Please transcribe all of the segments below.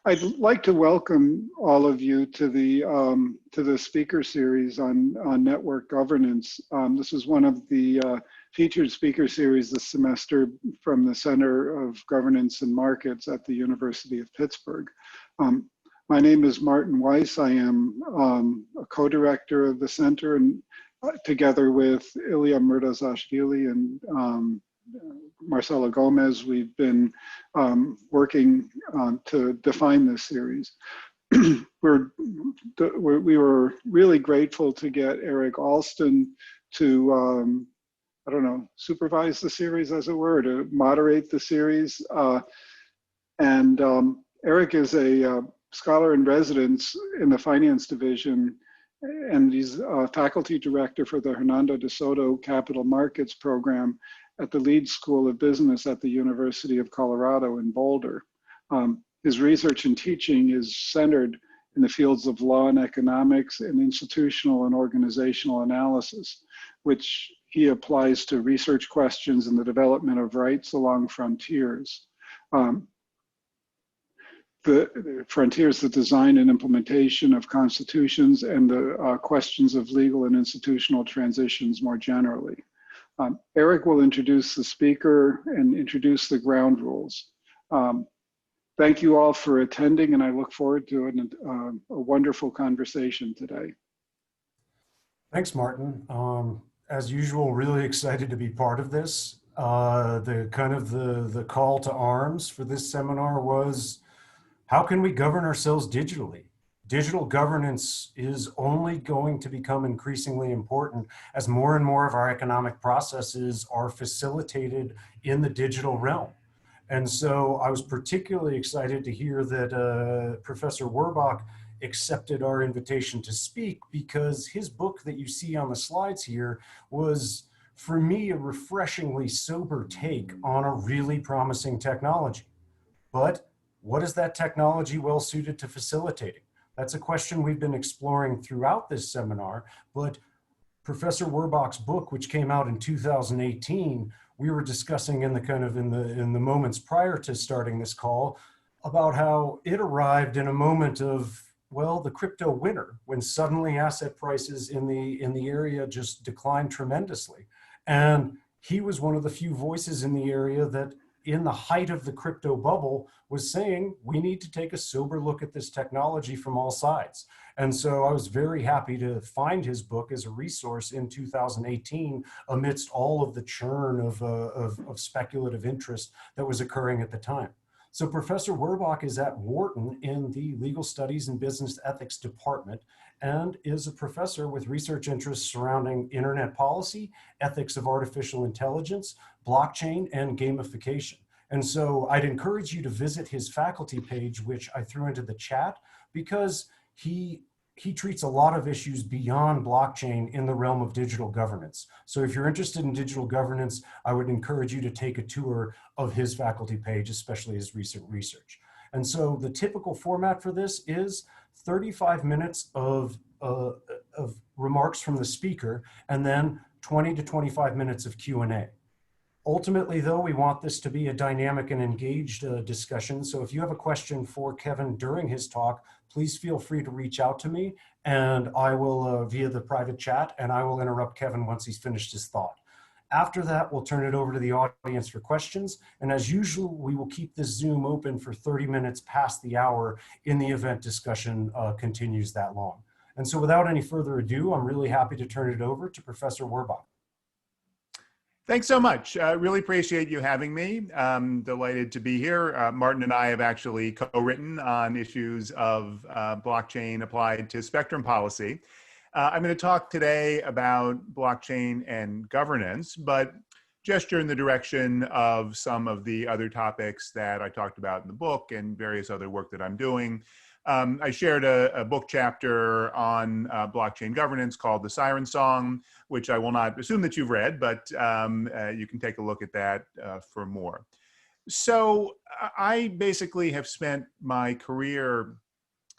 I'd like to welcome all of you to the speaker series on network governance. This is one of the featured speaker series this semester from the Center of Governance and Markets at the University of Pittsburgh. My name is Martin Weiss. I am a co-director of the center, and together with Ilya Murdazashvili and Marcelo Gomez, we've been working to define this series. We were really grateful to get Eric Alston to, I don't know, supervise the series, as it were, to moderate the series. Eric is a scholar in residence in the finance division, and he's faculty director for the Hernando de Soto Capital Markets program at the Leeds School of Business at the University of Colorado in Boulder. His research and teaching is centered in the fields of law and economics and institutional and organizational analysis, which he applies to research questions in the development of rights along frontiers. The frontiers, the design and implementation of constitutions, and the questions of legal and institutional transitions more generally. Eric will introduce the speaker and introduce the ground rules. Thank you all for attending, and I look forward to a wonderful conversation today. Thanks, Martin. As usual, really excited to be part of this. The call to arms for this seminar was, how can we govern ourselves digitally? Digital governance is only going to become increasingly important as more and more of our economic processes are facilitated in the digital realm. And so I was particularly excited to hear that Professor Werbach accepted our invitation to speak, because his book that you see on the slides here was, for me, a refreshingly sober take on a really promising technology. But what is that technology well suited to facilitating? That's a question we've been exploring throughout this seminar, but Professor Werbach's book, which came out in 2018, we were discussing in the moments prior to starting this call about how it arrived in a moment of, well, the crypto winter, when suddenly asset prices in the area just declined tremendously. And he was one of the few voices in the area that, in the height of the crypto bubble, was saying we need to take a sober look at this technology from all sides. And so I was very happy to find his book as a resource in 2018 amidst all of the churn of speculative interest that was occurring at the time. So Professor Werbach is at Wharton in the Legal Studies and Business Ethics Department, and is a professor with research interests surrounding internet policy, ethics of artificial intelligence, blockchain, and gamification. And so I'd encourage you to visit his faculty page, which I threw into the chat, because he treats a lot of issues beyond blockchain in the realm of digital governance. So if you're interested in digital governance, I would encourage you to take a tour of his faculty page, especially his recent research. And so the typical format for this is 35 minutes of remarks from the speaker, and then 20 to 25 minutes of Q&A. Ultimately, though, we want this to be a dynamic and engaged discussion. So if you have a question for Kevin during his talk, please feel free to reach out to me, and I will, via the private chat, and I will interrupt Kevin once he's finished his thought. After that, we'll turn it over to the audience for questions. And as usual, we will keep this Zoom open for 30 minutes past the hour in the event discussion continues that long. And so without any further ado, I'm really happy to turn it over to Professor Werbach. Thanks so much. I really appreciate you having me. I'm delighted to be here. Martin and I have actually co-written on issues of blockchain applied to spectrum policy. I'm going to talk today about blockchain and governance, but gesture in the direction of some of the other topics that I talked about in the book and various other work that I'm doing. I shared a book chapter on blockchain governance called The Siren Song, which I will not assume that you've read, but you can take a look at that for more. So I basically have spent my career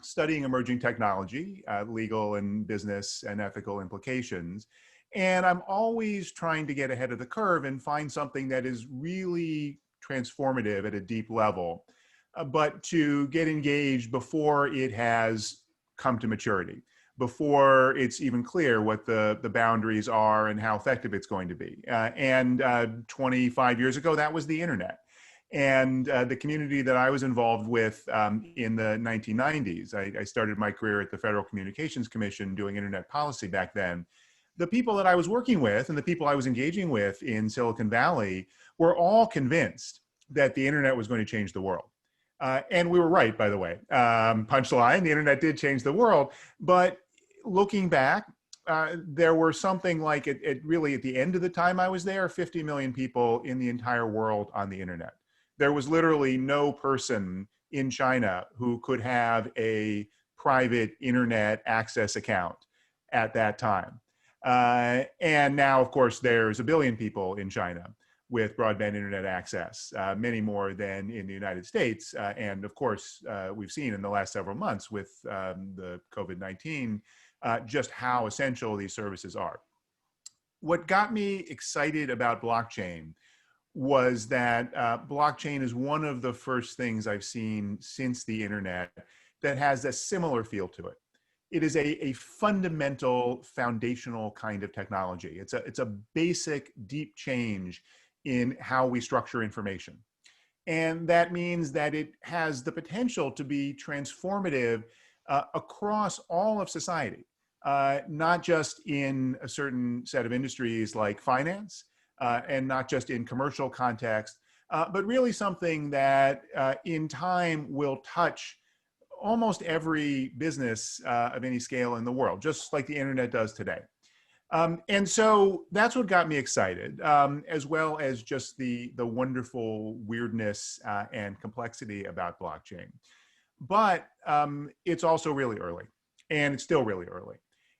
studying emerging technology, legal and business and ethical implications. And I'm always trying to get ahead of the curve and find something that is really transformative at a deep level. but to get engaged before it has come to maturity, before it's even clear what the boundaries are and how effective it's going to be. 25 years ago, that was the internet. And the community that I was involved with in the 1990s, I started my career at the Federal Communications Commission doing internet policy back then. The people that I was working with and the people I was engaging with in Silicon Valley were all convinced that the internet was going to change the world. And we were right, by the way. Punchline, the internet did change the world. But looking back, there were something like, really at the end of the time I was there, 50 million people in the entire world on the internet. There was literally no person in China who could have a private internet access account at that time. And now, of course, there's 1 billion people in China with broadband internet access, many more than in the United States. And of course, we've seen in the last several months with the COVID-19, just how essential these services are. What got me excited about blockchain was that blockchain is one of the first things I've seen since the internet that has a similar feel to it. It is a fundamental, foundational kind of technology. It's a basic, deep change in how we structure information. And that means that it has the potential to be transformative across all of society, not just in a certain set of industries like finance, and not just in commercial context, but really something that in time will touch almost every business of any scale in the world, just like the internet does today. And so that's what got me excited, as well as just the wonderful weirdness and complexity about blockchain. But it's also really early, and it's still really early.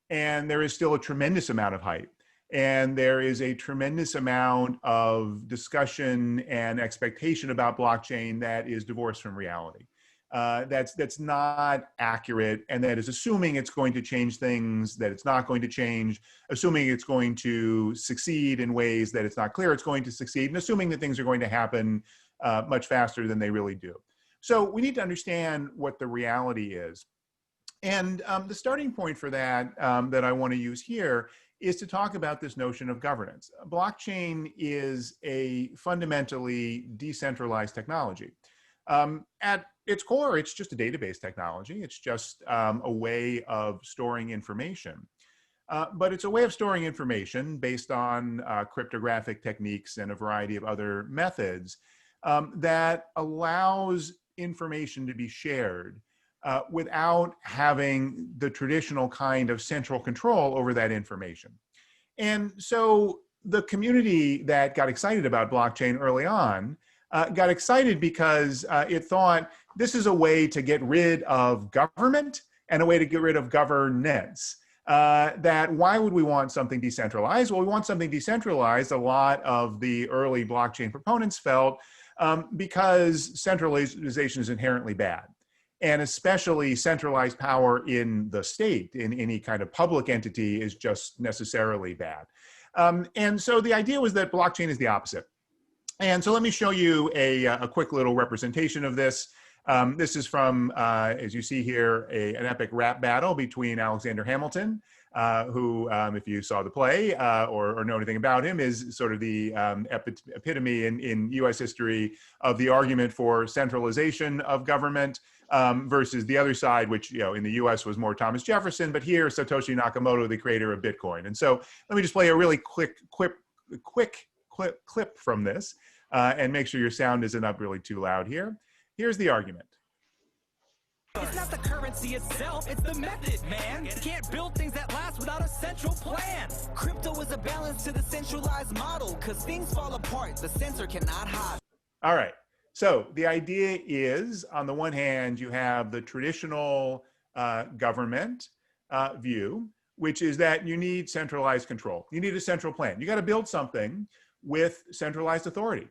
And there is still a tremendous amount of hype. And there is a tremendous amount of discussion and expectation about blockchain that is divorced from reality. That's not accurate, and that is assuming it's going to change things that it's not going to change, assuming it's going to succeed in ways that it's not clear it's going to succeed, and assuming that things are going to happen much faster than they really do. So we need to understand what the reality is. And the starting point for that that I want to use here is to talk about this notion of governance. Blockchain is a fundamentally decentralized technology. At its core, it's just a database technology. It's just a way of storing information. But it's a way of storing information based on cryptographic techniques and a variety of other methods that allows information to be shared without having the traditional kind of central control over that information. And so the community that got excited about blockchain early on got excited because it thought this is a way to get rid of government and a way to get rid of governance. That why would we want something decentralized? Well, we want something decentralized, a lot of the early blockchain proponents felt, because centralization is inherently bad. And especially centralized power in the state, in any kind of public entity, is just necessarily bad. And so the idea was that blockchain is the opposite. And so let me show you a quick little representation of this. This is from, as you see here, an epic rap battle between Alexander Hamilton, who, if you saw the play or know anything about him, is sort of the epitome in US history of the argument for centralization of government versus the other side, which in the US was more Thomas Jefferson, but here Satoshi Nakamoto, the creator of Bitcoin. And so let me just play a really quick clip from this and make sure your sound isn't up really too loud here. Here's the argument. It's not the currency itself, it's the method, man. You can't build things that last without a central plan. Crypto is a balance to the centralized model, because things fall apart, the sensor cannot hide. All right, so the idea is, on the one hand, you have the traditional government view, which is that you need centralized control. You need a central plan. You got to build something with centralized authority.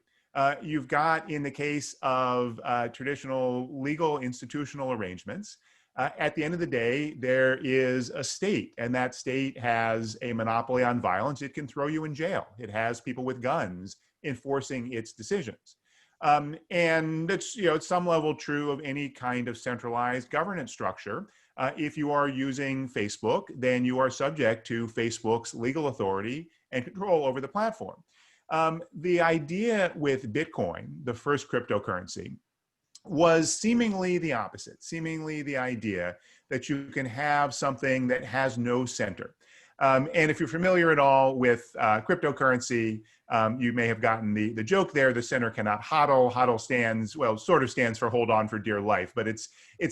You've got, in the case of traditional legal institutional arrangements, at the end of the day, there is a state, and that state has a monopoly on violence. It can throw you in jail. It has people with guns enforcing its decisions. And it's, at some level true of any kind of centralized governance structure. If you are using Facebook, then you are subject to Facebook's legal authority and control over the platform. The idea with Bitcoin, the first cryptocurrency, was seemingly the opposite, seemingly the idea that you can have something that has no center. And if you're familiar at all with cryptocurrency, you may have gotten the joke there, the center cannot hodl. Hodl stands, well, sort of stands for hold on for dear life, but it's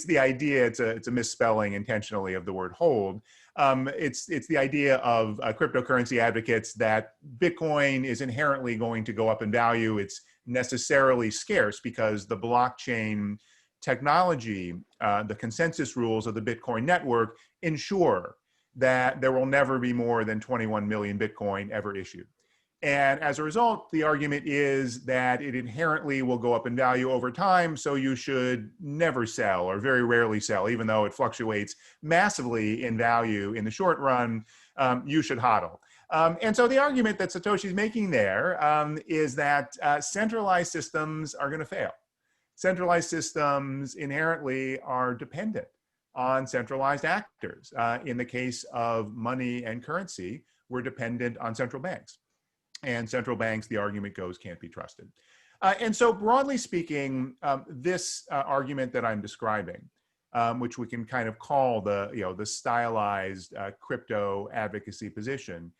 the idea, it's a misspelling intentionally of the word hold. It's the idea of cryptocurrency advocates that Bitcoin is inherently going to go up in value. It's necessarily scarce because the blockchain technology, the consensus rules of the Bitcoin network ensure that there will never be more than 21 million Bitcoin ever issued. And as a result, the argument is that it inherently will go up in value over time, so you should never sell or very rarely sell, even though it fluctuates massively in value in the short run, you should hodl. And so the argument that Satoshi's making there is that centralized systems are going to fail. Centralized systems inherently are dependent on centralized actors. In the case of money and currency, we're dependent on central banks. And central banks, the argument goes, can't be trusted. And so broadly speaking, this argument that I'm describing, which we can kind of call the stylized crypto advocacy position,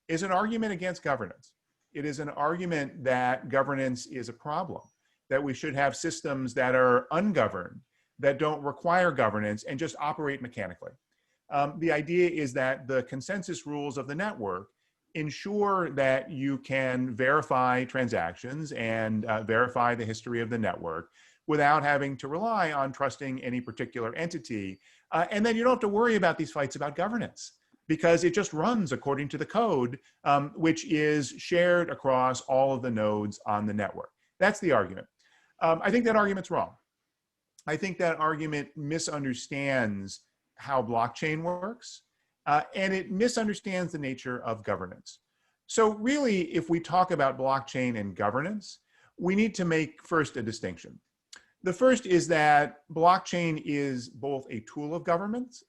is an argument against governance. It is an argument that governance is a problem, that we should have systems that are ungoverned, that don't require governance and just operate mechanically. The idea is that the consensus rules of the network ensure that you can verify transactions and verify the history of the network without having to rely on trusting any particular entity. And then you don't have to worry about these fights about governance, because it just runs according to the code, which is shared across all of the nodes on the network. That's the argument. I think that argument's wrong. I think that argument misunderstands how blockchain works, and it misunderstands the nature of governance. So really, if we talk about blockchain and governance, we need to make first a distinction. The first is that blockchain is both a tool of governance,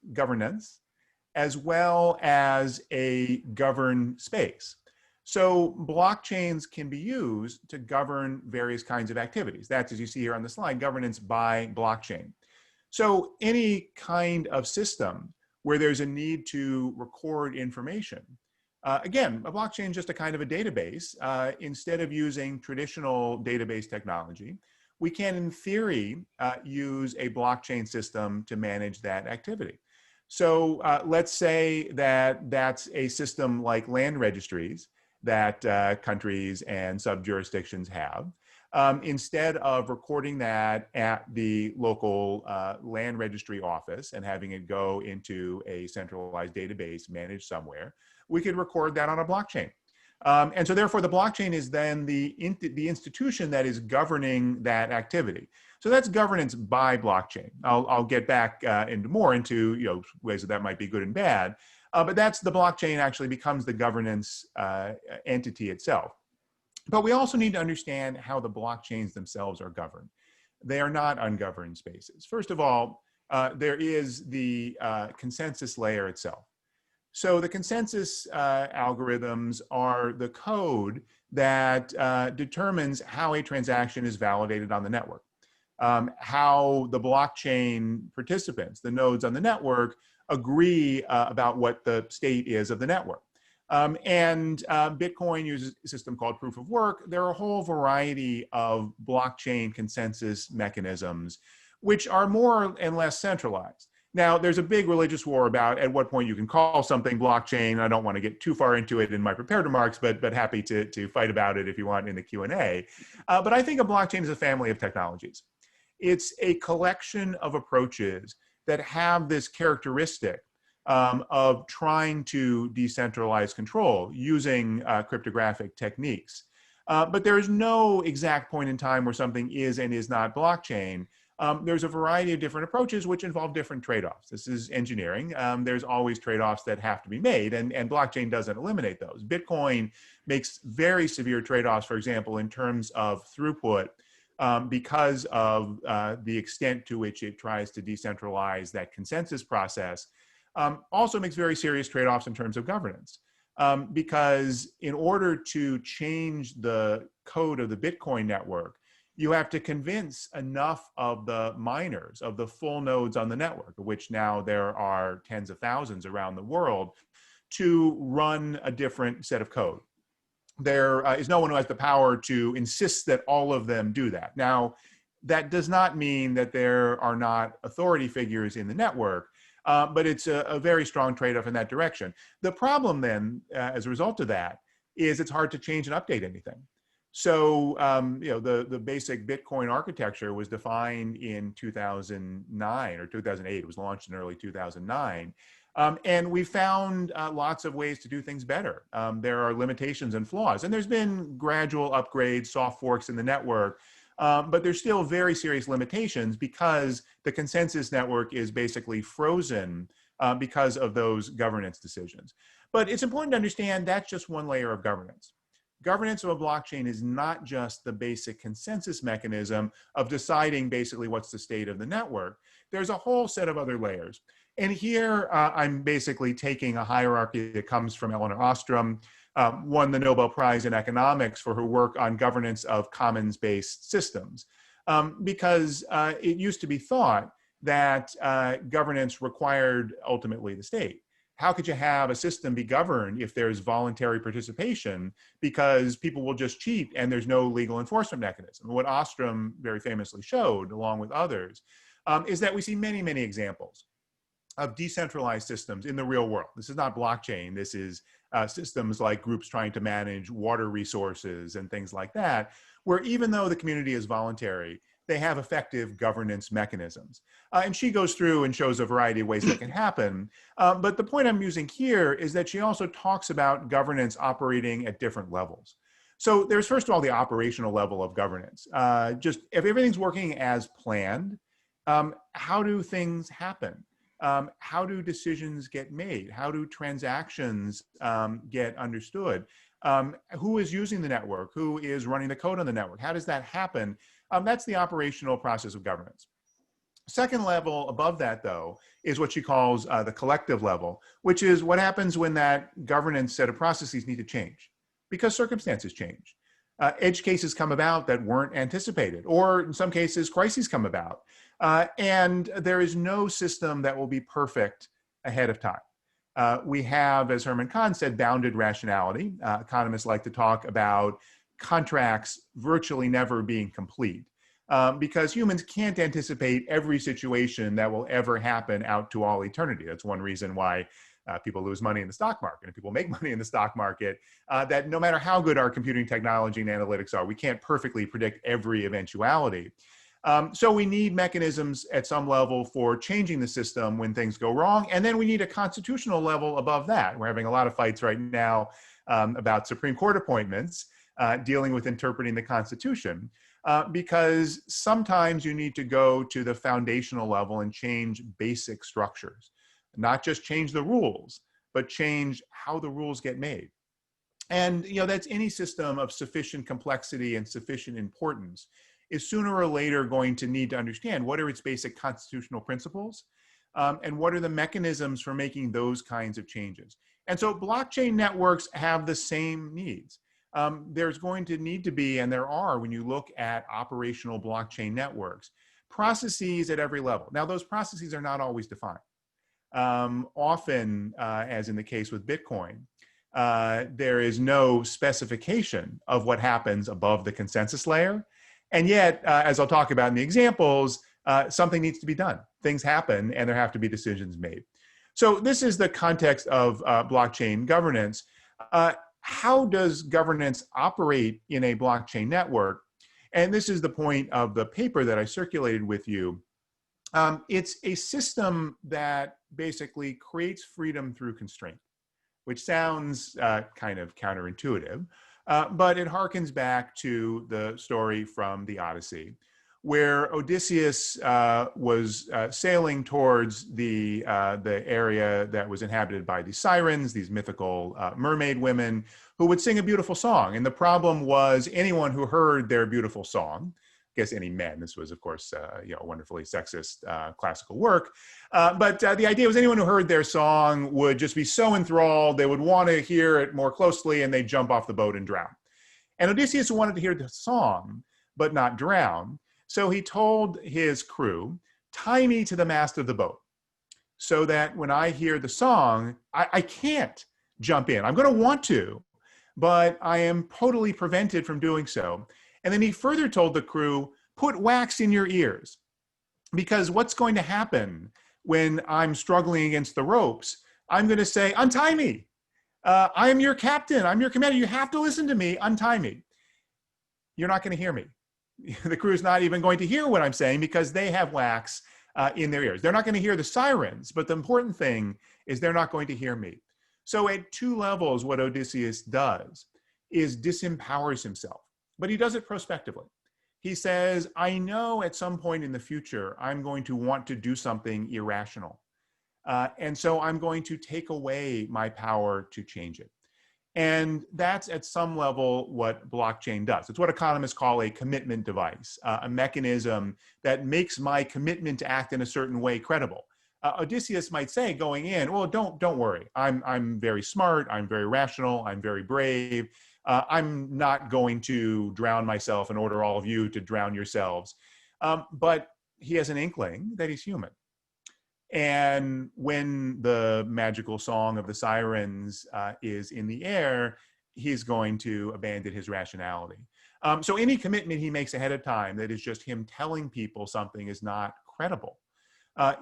as well as a governed space. So blockchains can be used to govern various kinds of activities. That's, as you see here on the slide, governance by blockchain. So any kind of system where there's a need to record information, again, a blockchain is just a kind of a database. Instead of using traditional database technology, we can, in theory, use a blockchain system to manage that activity. So let's say that that's a system like land registries that countries and sub-jurisdictions have. Instead of recording that at the local land registry office and having it go into a centralized database managed somewhere, we could record that on a blockchain. And so therefore the blockchain is then the institution that is governing that activity. So that's governance by blockchain. I'll get back into ways that might be good and bad, but that's the blockchain actually becomes the governance entity itself. But we also need to understand how the blockchains themselves are governed. They are not ungoverned spaces. First of all, there is the consensus layer itself. So the consensus algorithms are the code that determines how a transaction is validated on the network, how the blockchain participants, the nodes on the network, agree about what the state is of the network. And Bitcoin uses a system called proof of work. There are a whole variety of blockchain consensus mechanisms, which are more and less centralized. Now, there's a big religious war about at what point you can call something blockchain. I don't want to get too far into it in my prepared remarks, but happy to fight about it if you want in the Q&A. But I think a blockchain is a family of technologies. It's a collection of approaches that have this characteristic of trying to decentralize control using cryptographic techniques. But there is no exact point in time where something is and is not blockchain. There's a variety of different approaches which involve different trade-offs. This is engineering. There's always trade-offs that have to be made, and blockchain doesn't eliminate those. Bitcoin makes very severe trade-offs, for example, in terms of throughput because of the extent to which it tries to decentralize that consensus process, also makes very serious trade-offs in terms of governance. Because in order to change the code of the Bitcoin network, you have to convince enough of the miners, of the full nodes on the network, of which now there are tens of thousands around the world, to run a different set of code. There is no one who has the power to insist that all of them do that. Now, that does not mean that there are not authority figures in the network, but it's a very strong trade-off in that direction. The problem then, as a result of that, is it's hard to change and update anything. So, the basic Bitcoin architecture was defined in 2009 or 2008. It was launched in early 2009. And we found lots of ways to do things better. There are limitations and flaws, and there's been gradual upgrades, soft forks in the network, but there's still very serious limitations because the consensus network is basically frozen because of those governance decisions. But it's important to understand that's just one layer of governance. Governance of a blockchain is not just the basic consensus mechanism of deciding basically what's the state of the network. There's a whole set of other layers. And here I'm basically taking a hierarchy that comes from Elinor Ostrom, won the Nobel Prize in economics for her work on governance of commons-based systems. Because it used to be thought that governance required ultimately the state. How could you have a system be governed if there's voluntary participation because people will just cheat and there's no legal enforcement mechanism? What Ostrom very famously showed, along with others, is that we see many, many examples of decentralized systems in the real world. This is not blockchain. This is systems like groups trying to manage water resources and things like that, where even though the community is voluntary, they have effective governance mechanisms. And she goes through and shows a variety of ways that can happen. But the point I'm using here is that she also talks about governance operating at different levels. So there's, first of all, the operational level of governance. Just if everything's working as planned, how do things happen? How do decisions get made? How do transactions get understood? Who is using the network? Who is running the code on the network? How does that happen? That's the operational process of governance. Second level above that, though, is what she calls the collective level, which is what happens when that governance set of processes need to change because circumstances change. Edge cases come about that weren't anticipated, or in some cases, crises come about. And there is no system that will be perfect ahead of time. We have, as Herman Kahn said, bounded rationality. Economists like to talk about contracts virtually never being complete because humans can't anticipate every situation that will ever happen out to all eternity. That's one reason why people lose money in the stock market and people make money in the stock market, that no matter how good our computing technology and analytics are, we can't perfectly predict every eventuality. So we need mechanisms at some level for changing the system when things go wrong. And then we need a constitutional level above that. We're having a lot of fights right now about Supreme Court appointments, dealing with interpreting the Constitution, because sometimes you need to go to the foundational level and change basic structures, not just change the rules, but change how the rules get made. And that's any system of sufficient complexity and sufficient importance is sooner or later going to need to understand what are its basic constitutional principles and what are the mechanisms for making those kinds of changes. And so blockchain networks have the same needs. There's going to need to be, and there are when you look at operational blockchain networks, processes at every level. Now, those processes are not always defined. Often, as in the case with Bitcoin, there is no specification of what happens above the consensus layer. And yet, as I'll talk about in the examples, something needs to be done. Things happen and there have to be decisions made. So this is the context of blockchain governance. How does governance operate in a blockchain network? And this is the point of the paper that I circulated with you. It's a system that basically creates freedom through constraint, which sounds kind of counterintuitive. But it harkens back to the story from the Odyssey, where Odysseus was sailing towards the area that was inhabited by the Sirens, these mythical mermaid women who would sing a beautiful song. And the problem was anyone who heard their beautiful song guess any men. This was, of course, wonderfully sexist classical work. But the idea was anyone who heard their song would just be so enthralled, they would want to hear it more closely, and they'd jump off the boat and drown. And Odysseus wanted to hear the song, but not drown. So he told his crew, tie me to the mast of the boat so that when I hear the song, I can't jump in. I'm going to want to, but I am totally prevented from doing so. And then he further told the crew, put wax in your ears, because what's going to happen when I'm struggling against the ropes? I'm going to say, untie me. I am your captain. I'm your commander. You have to listen to me. Untie me. You're not going to hear me. The crew's not even going to hear what I'm saying because they have wax in their ears. They're not going to hear the sirens, but the important thing is they're not going to hear me. So at two levels, what Odysseus does is disempowers himself, but he does it prospectively. He says, I know at some point in the future, I'm going to want to do something irrational. And so I'm going to take away my power to change it. And that's at some level what blockchain does. It's what economists call a commitment device, a mechanism that makes my commitment to act in a certain way credible. Odysseus might say going in, well, don't worry. I'm very smart. I'm very rational. I'm very brave. I'm not going to drown myself and order all of you to drown yourselves. But he has an inkling that he's human. And when the magical song of the sirens is in the air, he's going to abandon his rationality. So any commitment he makes ahead of time that is just him telling people something is not credible.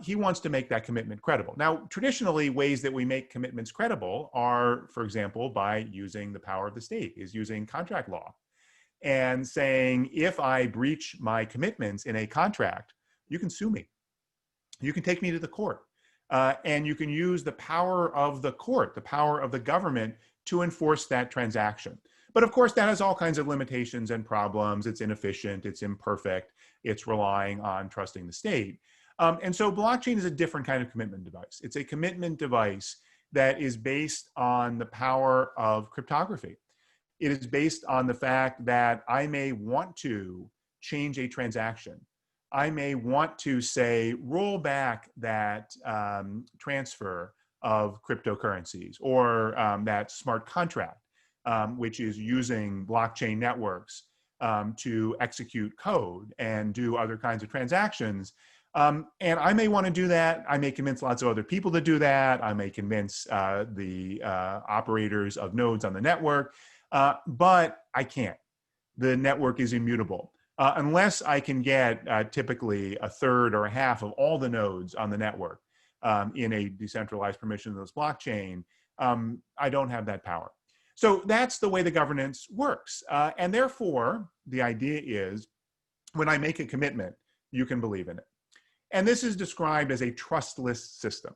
He wants to make that commitment credible. Now, traditionally, ways that we make commitments credible are, for example, by using the power of the state, is using contract law and saying, if I breach my commitments in a contract, you can sue me. You can take me to the court, and you can use the power of the court, the power of the government to enforce that transaction. But of course, that has all kinds of limitations and problems. It's inefficient, it's imperfect, it's relying on trusting the state. And so blockchain is a different kind of commitment device. It's a commitment device that is based on the power of cryptography. It is based on the fact that I may want to change a transaction. I may want to say, roll back that transfer of cryptocurrencies or that smart contract, which is using blockchain networks to execute code and do other kinds of transactions. And I may want to do that. I may convince lots of other people to do that. I may convince the operators of nodes on the network, but I can't. The network is immutable. Unless I can get typically a third or a half of all the nodes on the network in a decentralized permissionless blockchain, I don't have that power. So that's the way the governance works. And therefore, the idea is when I make a commitment, you can believe in it. And this is described as a trustless system.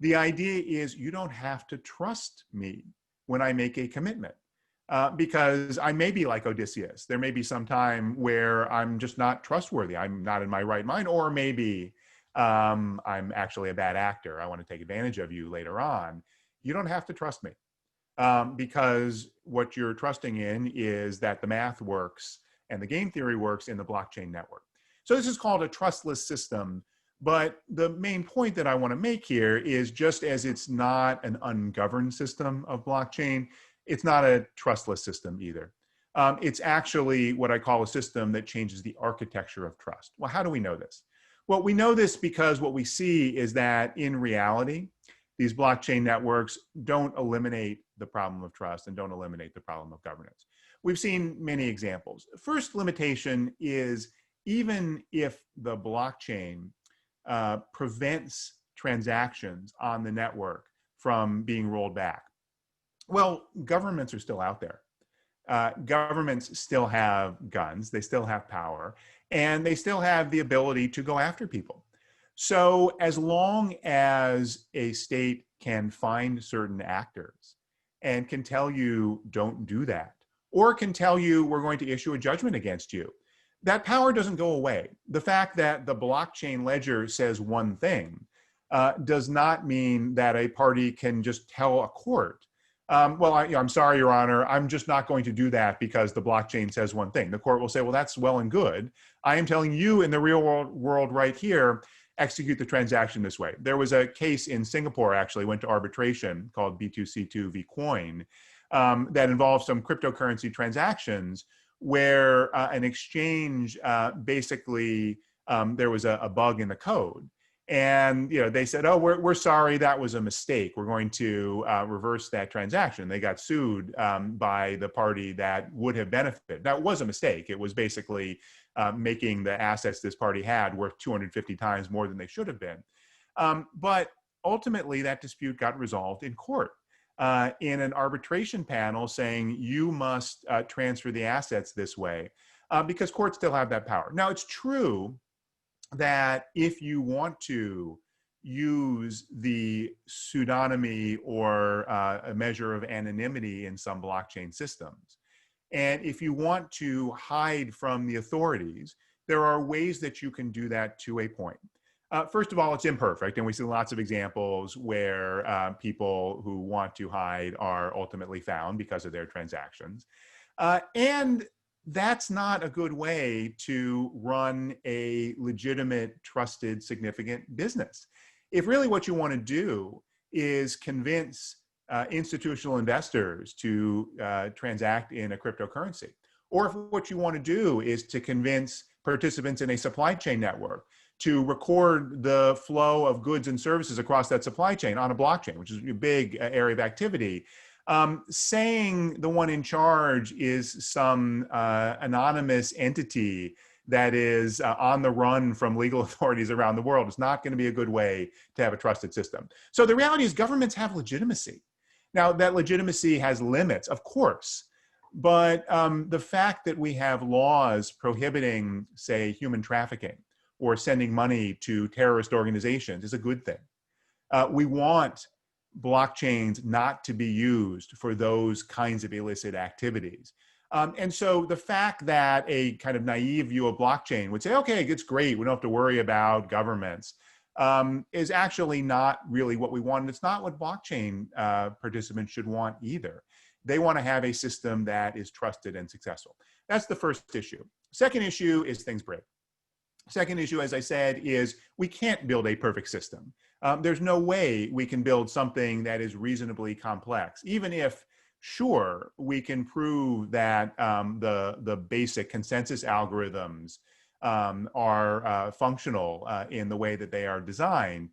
The idea is you don't have to trust me when I make a commitment. Because I may be like Odysseus. There may be some time where I'm just not trustworthy. I'm not in my right mind, or maybe I'm actually a bad actor. I want to take advantage of you later on. You don't have to trust me because what you're trusting in is that the math works and the game theory works in the blockchain network. So this is called a trustless system. But the main point that I want to make here is just as it's not an ungoverned system of blockchain, it's not a trustless system either. It's actually what I call a system that changes the architecture of trust. Well, how do we know this? Well, we know this because what we see is that in reality, these blockchain networks don't eliminate the problem of trust and don't eliminate the problem of governance. We've seen many examples. The first limitation is even if the blockchain prevents transactions on the network from being rolled back, well, governments are still out there. Governments still have guns, they still have power, and they still have the ability to go after people. So as long as a state can find certain actors and can tell you, don't do that, or can tell you, we're going to issue a judgment against you, that power doesn't go away. The fact that the blockchain ledger says one thing does not mean that a party can just tell a court Well, I'm sorry, Your Honor, I'm just not going to do that because the blockchain says one thing. The court will say, well, that's well and good. I am telling you in the real world right here, execute the transaction this way. There was a case in Singapore, actually, went to arbitration called B2C2 v. Coin that involved some cryptocurrency transactions where an exchange basically, there was a bug in the code. And they said, oh, we're sorry, that was a mistake. We're going to reverse that transaction. They got sued by the party that would have benefited. That was a mistake. It was basically making the assets this party had worth 250 times more than they should have been. But ultimately, that dispute got resolved in court in an arbitration panel saying you must transfer the assets this way because courts still have that power. Now, it's true that if you want to use the pseudonymy or a measure of anonymity in some blockchain systems, and if you want to hide from the authorities, there are ways that you can do that to a point. First of all, it's imperfect, and we see lots of examples where people who want to hide are ultimately found because of their transactions. And that's not a good way to run a legitimate, trusted, significant business. If really what you want to do is convince institutional investors to transact in a cryptocurrency, or if what you want to do is to convince participants in a supply chain network to record the flow of goods and services across that supply chain on a blockchain, which is a big area of activity, saying the one in charge is some anonymous entity that is on the run from legal authorities around the world is not going to be a good way to have a trusted system. So the reality is governments have legitimacy. Now, that legitimacy has limits, of course, but the fact that we have laws prohibiting, say, human trafficking or sending money to terrorist organizations is a good thing. We want blockchains not to be used for those kinds of illicit activities. And so the fact that a kind of naive view of blockchain would say, okay, it's great, we don't have to worry about governments, is actually not really what we want. And it's not what blockchain participants should want either. They want to have a system that is trusted and successful. That's the first issue. Second issue is things break. Second issue, as I said, is we can't build a perfect system. There's no way we can build something that is reasonably complex, even if, sure, we can prove that the basic consensus algorithms are functional in the way that they are designed.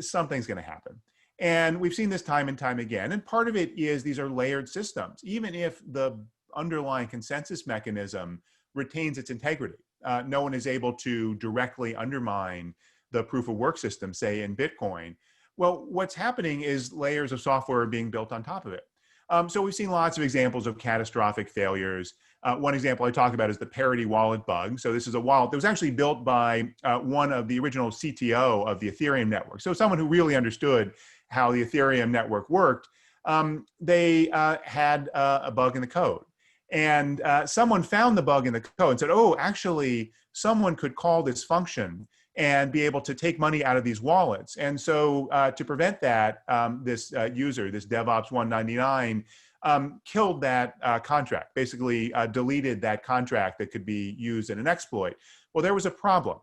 Something's going to happen. And we've seen this time and time again. And part of it is these are layered systems. Even if the underlying consensus mechanism retains its integrity, no one is able to directly undermine the proof of work system, say in Bitcoin. Well, what's happening is layers of software are being built on top of it. So we've seen lots of examples of catastrophic failures. One example I talked about is the Parity Wallet Bug. So this is a wallet that was actually built by one of the original CTO of the Ethereum network. So someone who really understood how the Ethereum network worked. They had a bug in the code. And someone found the bug in the code and said, oh, actually, someone could call this function and be able to take money out of these wallets. And so to prevent that, this user, this DevOps 199, killed that contract, basically deleted that contract that could be used in an exploit. Well, there was a problem.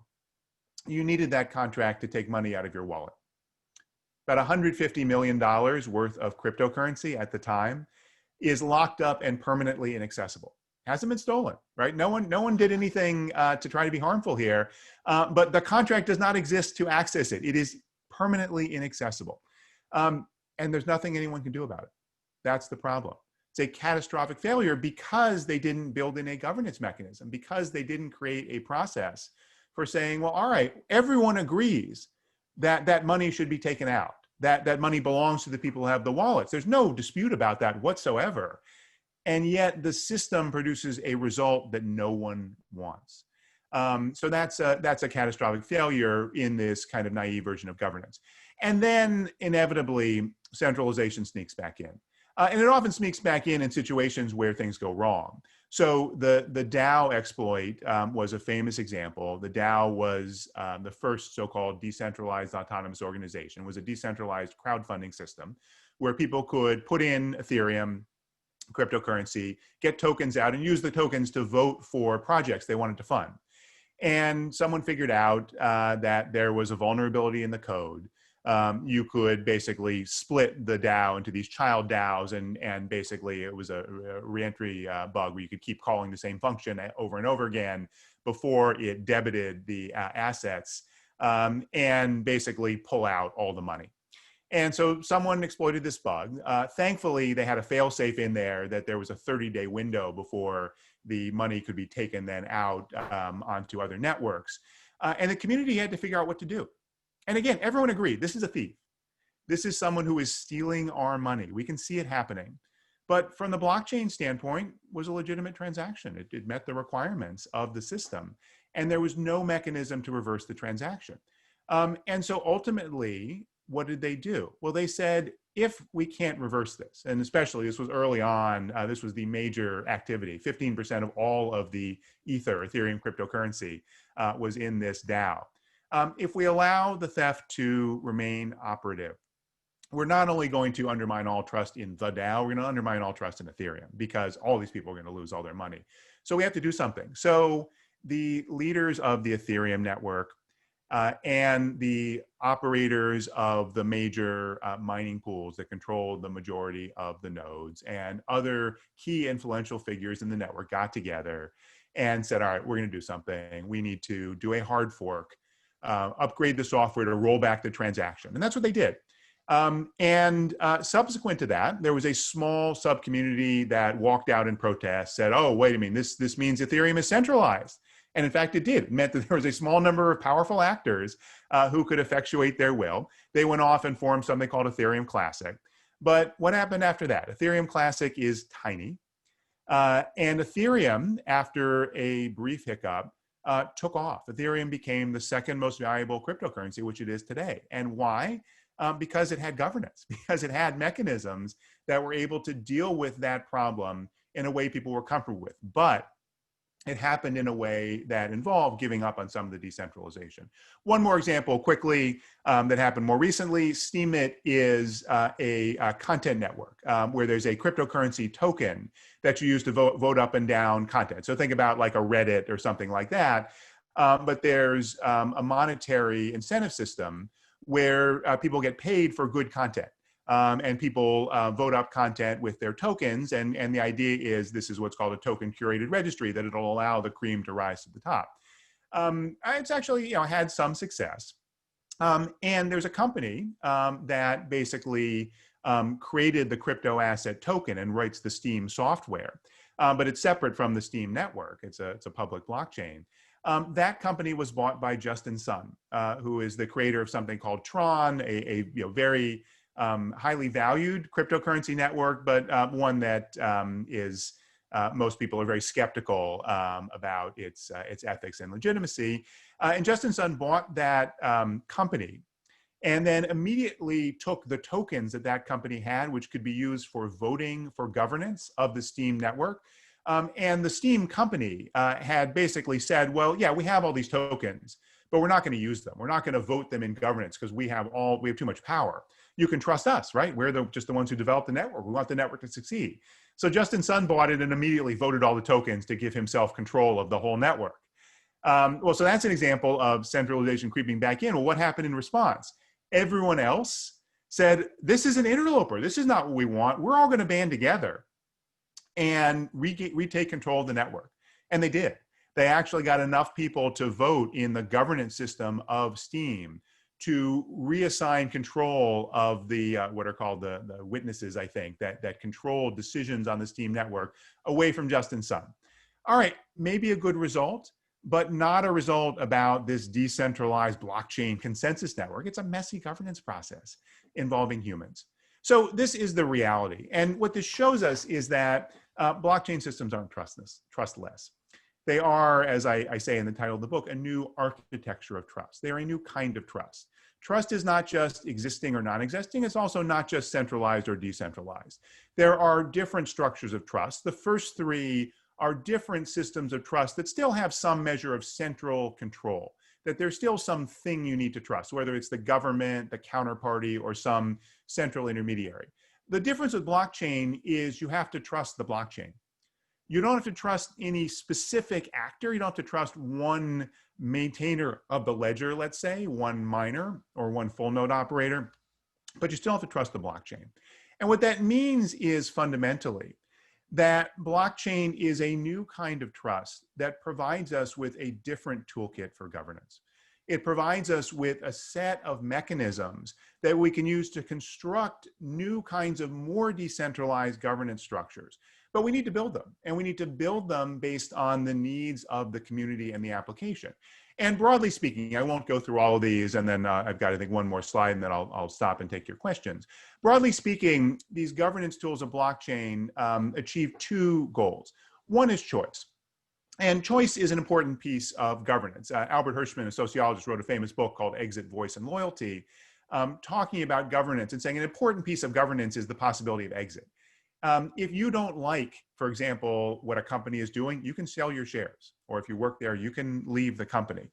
You needed that contract to take money out of your wallet. About $150 million worth of cryptocurrency at the time is locked up and permanently inaccessible. Hasn't been stolen, right? No one did anything to try to be harmful here, but the contract does not exist to access it. It is permanently inaccessible. And there's nothing anyone can do about it. That's the problem. It's a catastrophic failure because they didn't build in a governance mechanism, because they didn't create a process for saying, well, all right, everyone agrees that that money should be taken out. That money belongs to the people who have the wallets. There's no dispute about that whatsoever. And yet the system produces a result that no one wants. So that's a catastrophic failure in this kind of naive version of governance. And then inevitably, centralization sneaks back in. And it often sneaks back in situations where things go wrong. So the DAO exploit was a famous example. The DAO was the first so-called decentralized autonomous organization. It was a decentralized crowdfunding system where people could put in Ethereum, cryptocurrency, get tokens out and use the tokens to vote for projects they wanted to fund. And someone figured out that there was a vulnerability in the code. You could basically split the DAO into these child DAOs, and basically it was a reentry bug where you could keep calling the same function over and over again before it debited the assets, and basically pull out all the money. And so someone exploited this bug. Thankfully, they had a fail-safe in there that there was a 30-day window before the money could be taken then out onto other networks. And the community had to figure out what to do. And again, everyone agreed, this is a thief. This is someone who is stealing our money. We can see it happening. But from the blockchain standpoint, it was a legitimate transaction. It met the requirements of the system. And there was no mechanism to reverse the transaction. And so ultimately, what did they do? Well, they said, if we can't reverse this, and especially this was early on, this was the major activity, 15% of all of the Ethereum cryptocurrency was in this DAO. If we allow the theft to remain operative, we're not only going to undermine all trust in the DAO, we're going to undermine all trust in Ethereum because all these people are going to lose all their money. So we have to do something. So the leaders of the Ethereum network and the operators of the major mining pools that control the majority of the nodes and other key influential figures in the network got together and said, all right, we're going to do something. We need to do a hard fork, upgrade the software to roll back the transaction. And that's what they did. Subsequent to that, there was a small sub-community that walked out in protest, said, oh, wait a minute, this means Ethereum is centralized. And in fact, it did. It meant that there was a small number of powerful actors who could effectuate their will. They went off and formed something called Ethereum Classic. But what happened after that? Ethereum Classic is tiny. And Ethereum, after a brief hiccup, took off. Ethereum became the second most valuable cryptocurrency, which it is today. And why? Because it had governance, because it had mechanisms that were able to deal with that problem in a way people were comfortable with. But it happened in a way that involved giving up on some of the decentralization. One more example quickly that happened more recently. Steemit is a content network where there's a cryptocurrency token that you use to vote up and down content. So think about like a Reddit or something like that. But there's a monetary incentive system where people get paid for good content. And people vote up content with their tokens. And the idea is this is what's called a token curated registry, that it'll allow the cream to rise to the top. It's actually had some success. And there's a company that basically created the crypto asset token and writes the Steem software. But it's separate from the Steem network. It's a public blockchain. That company was bought by Justin Sun, who is the creator of something called Tron, a very highly valued cryptocurrency network, but one that is most people are very skeptical about its ethics and legitimacy. And Justin Sun bought that company and then immediately took the tokens that that company had, which could be used for voting for governance of the Steem network. And the Steem company had basically said, well, yeah, we have all these tokens, but we're not going to use them. We're not going to vote them in governance because we have too much power. You can trust us, right? We're just the ones who developed the network. We want the network to succeed. So Justin Sun bought it and immediately voted all the tokens to give himself control of the whole network. Well, so that's an example of centralization creeping back in. Well, what happened in response? Everyone else said, this is an interloper. This is not what we want. We're all going to band together and retake control of the network. And they did. They actually got enough people to vote in the governance system of Steem to reassign control of the what are called the witnesses, I think, that control decisions on the Steem network away from Justin Sun. All right, maybe a good result, but not a result about this decentralized blockchain consensus network. It's a messy governance process involving humans. So this is the reality. And what this shows us is that blockchain systems aren't trustless. They are, as I say in the title of the book, a new architecture of trust. They are a new kind of trust. Trust is not just existing or non-existing. It's also not just centralized or decentralized. There are different structures of trust. The first three are different systems of trust that still have some measure of central control, that there's still something you need to trust, whether it's the government, the counterparty, or some central intermediary. The difference with blockchain is you have to trust the blockchain. You don't have to trust any specific actor. You don't have to trust one maintainer of the ledger, let's say, one miner or one full node operator, but you still have to trust the blockchain. And what that means is fundamentally that blockchain is a new kind of trust that provides us with a different toolkit for governance. It provides us with a set of mechanisms that we can use to construct new kinds of more decentralized governance structures. But we need to build them, and we need to build them based on the needs of the community and the application. And broadly speaking, I won't go through all of these, and then I've got, I think, one more slide, and then I'll stop and take your questions. Broadly speaking, these governance tools of blockchain achieve two goals. One is choice. And choice is an important piece of governance. Albert Hirschman, a sociologist, wrote a famous book called Exit, Voice, and Loyalty, talking about governance and saying an important piece of governance is the possibility of exit. If you don't like, for example, what a company is doing, you can sell your shares. Or if you work there, you can leave the company.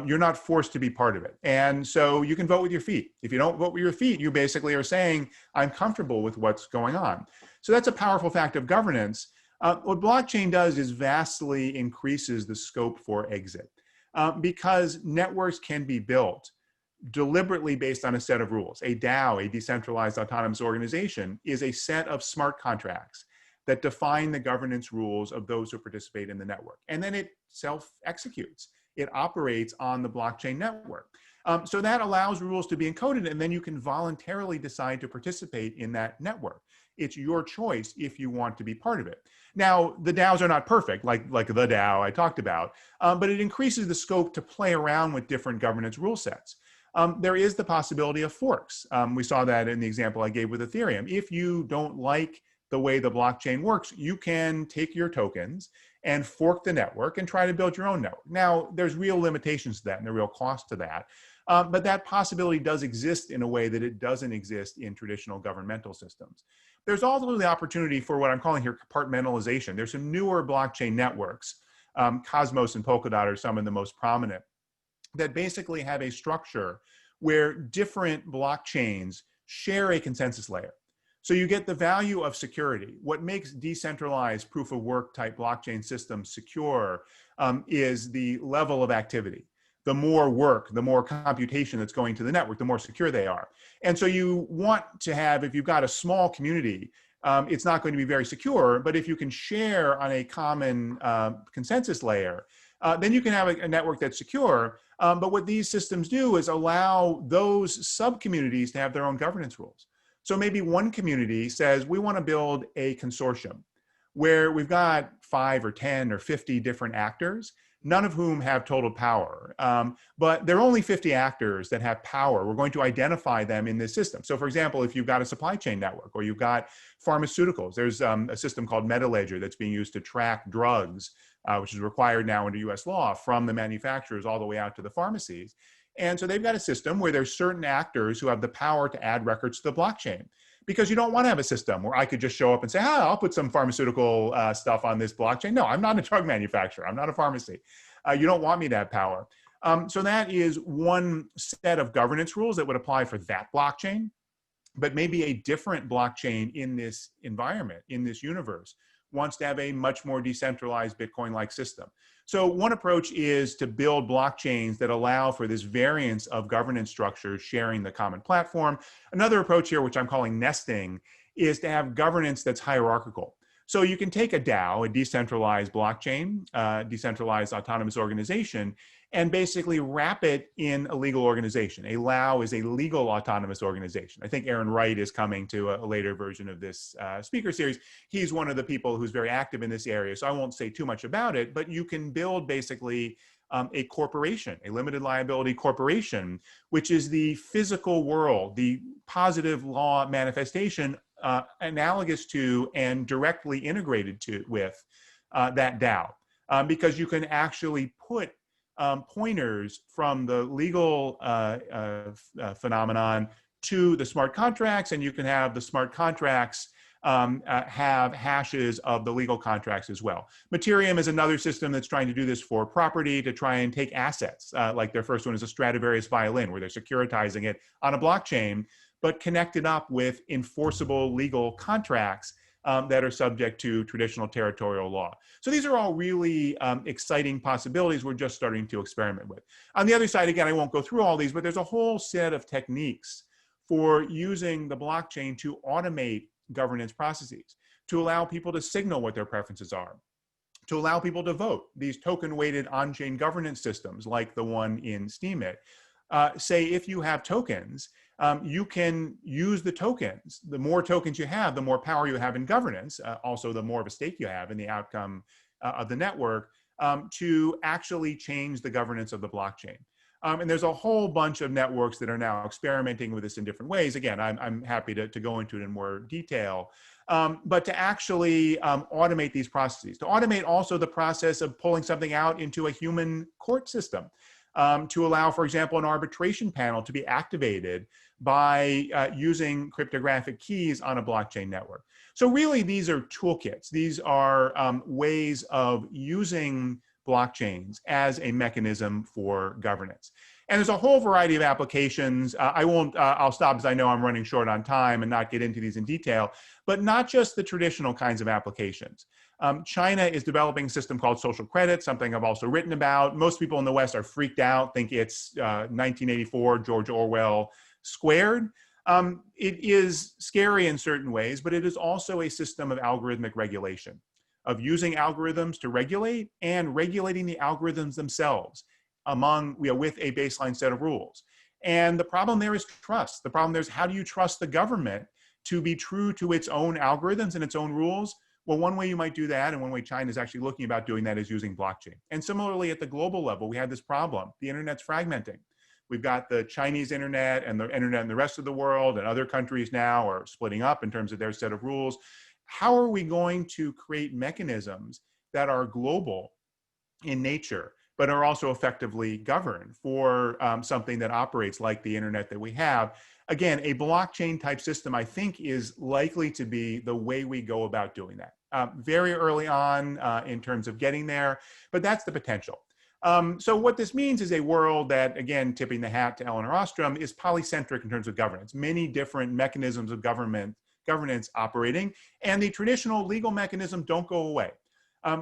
You're not forced to be part of it. And so you can vote with your feet. If you don't vote with your feet, you basically are saying, I'm comfortable with what's going on. So that's a powerful fact of governance. What blockchain does is vastly increases the scope for exit because networks can be built deliberately based on a set of rules. A DAO, a decentralized autonomous organization, is a set of smart contracts that define the governance rules of those who participate in the network. And then it self-executes. It operates on the blockchain network. So that allows rules to be encoded, and then you can voluntarily decide to participate in that network. It's your choice if you want to be part of it. Now, the DAOs are not perfect, like the DAO I talked about, but it increases the scope to play around with different governance rule sets. There is the possibility of forks. We saw that in the example I gave with Ethereum. If you don't like the way the blockchain works, you can take your tokens and fork the network and try to build your own network. Now, there's real limitations to that and a real cost to that. But that possibility does exist in a way that it doesn't exist in traditional governmental systems. There's also the opportunity for what I'm calling here compartmentalization. There's some newer blockchain networks, Cosmos and Polkadot are some of the most prominent, that basically have a structure where different blockchains share a consensus layer. So you get the value of security. What makes decentralized proof of work type blockchain systems secure is the level of activity. The more work, the more computation that's going to the network, the more secure they are. And so you want to have, if you've got a small community, it's not going to be very secure, but if you can share on a common consensus layer, then you can have a network that's secure. But what these systems do is allow those sub-communities to have their own governance rules. So maybe one community says, we want to build a consortium where we've got 5 or 10 or 50 different actors, none of whom have total power. But there are only 50 actors that have power. We're going to identify them in this system. So for example, if you've got a supply chain network or you've got pharmaceuticals, there's a system called MetaLedger that's being used to track drugs, which is required now under US law, from the manufacturers all the way out to the pharmacies. And so they've got a system where there's certain actors who have the power to add records to the blockchain. Because you don't want to have a system where I could just show up and say, I'll put some pharmaceutical stuff on this blockchain. No, I'm not a drug manufacturer. I'm not a pharmacy. You don't want me to have power. So that is one set of governance rules that would apply for that blockchain, but maybe a different blockchain in this environment, in this universe, wants to have a much more decentralized Bitcoin-like system. So one approach is to build blockchains that allow for this variance of governance structures sharing the common platform. Another approach here, which I'm calling nesting, is to have governance that's hierarchical. So you can take a DAO, a decentralized blockchain, decentralized autonomous organization, and basically wrap it in a legal organization. A LAO is a legal autonomous organization. I think Aaron Wright is coming to a later version of this speaker series. He's one of the people who's very active in this area, so I won't say too much about it, but you can build basically a corporation, a limited liability corporation, which is the physical world, the positive law manifestation analogous to and directly integrated with that DAO, because you can actually put pointers from the legal phenomenon to the smart contracts, and you can have the smart contracts have hashes of the legal contracts as well. Materium is another system that's trying to do this for property, to try and take assets, like their first one is a Stradivarius violin, where they're securitizing it on a blockchain, but connected up with enforceable legal contracts that are subject to traditional territorial law. So these are all really exciting possibilities we're just starting to experiment with. On the other side, again, I won't go through all these, but there's a whole set of techniques for using the blockchain to automate governance processes, to allow people to signal what their preferences are, to allow people to vote. These token-weighted on-chain governance systems, like the one in Steemit, say if you have tokens, you can use the tokens. The more tokens you have, the more power you have in governance, also the more of a stake you have in the outcome of the network, to actually change the governance of the blockchain. And there's a whole bunch of networks that are now experimenting with this in different ways. Again, I'm happy to go into it in more detail. But to actually automate these processes, to automate also the process of pulling something out into a human court system, to allow, for example, an arbitration panel to be activated by using cryptographic keys on a blockchain network. So really, these are toolkits. These are ways of using blockchains as a mechanism for governance. And there's a whole variety of applications. I'll stop because I know I'm running short on time and not get into these in detail, but not just the traditional kinds of applications. China is developing a system called social credit, something I've also written about. Most people in the West are freaked out, think it's 1984, George Orwell squared. It is scary in certain ways, but it is also a system of algorithmic regulation, of using algorithms to regulate and regulating the algorithms themselves with a baseline set of rules. And the problem there is trust. The problem there is, how do you trust the government to be true to its own algorithms and its own rules? Well, one way you might do that, and one way China is actually looking about doing that, is using blockchain. And similarly, at the global level, we have this problem. The internet's fragmenting. We've got the Chinese internet and the internet in the rest of the world, and other countries now are splitting up in terms of their set of rules. How are we going to create mechanisms that are global in nature, but are also effectively governed for something that operates like the internet that we have? Again, a blockchain type system, I think, is likely to be the way we go about doing that. Very early on in terms of getting there, but that's the potential. So what this means is a world that, again, tipping the hat to Elinor Ostrom, is polycentric in terms of governance. Many different mechanisms of governance operating, and the traditional legal mechanisms don't go away.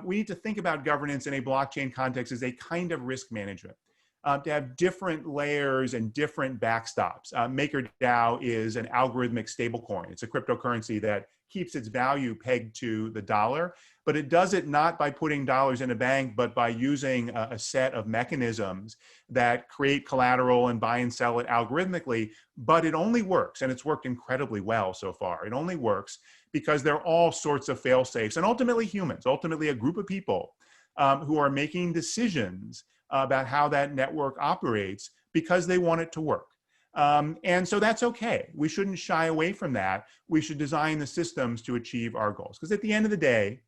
We need to think about governance in a blockchain context as a kind of risk management, to have different layers and different backstops. MakerDAO is an algorithmic stablecoin. It's a cryptocurrency that keeps its value pegged to the dollar, but it does it not by putting dollars in a bank, but by using a set of mechanisms that create collateral and buy and sell it algorithmically. But it only works, and it's worked incredibly well so far. It only works because there are all sorts of fail-safes, and ultimately humans, ultimately a group of people who are making decisions about how that network operates because they want it to work. And so that's okay. We shouldn't shy away from that. We should design the systems to achieve our goals. Because at the end of the day,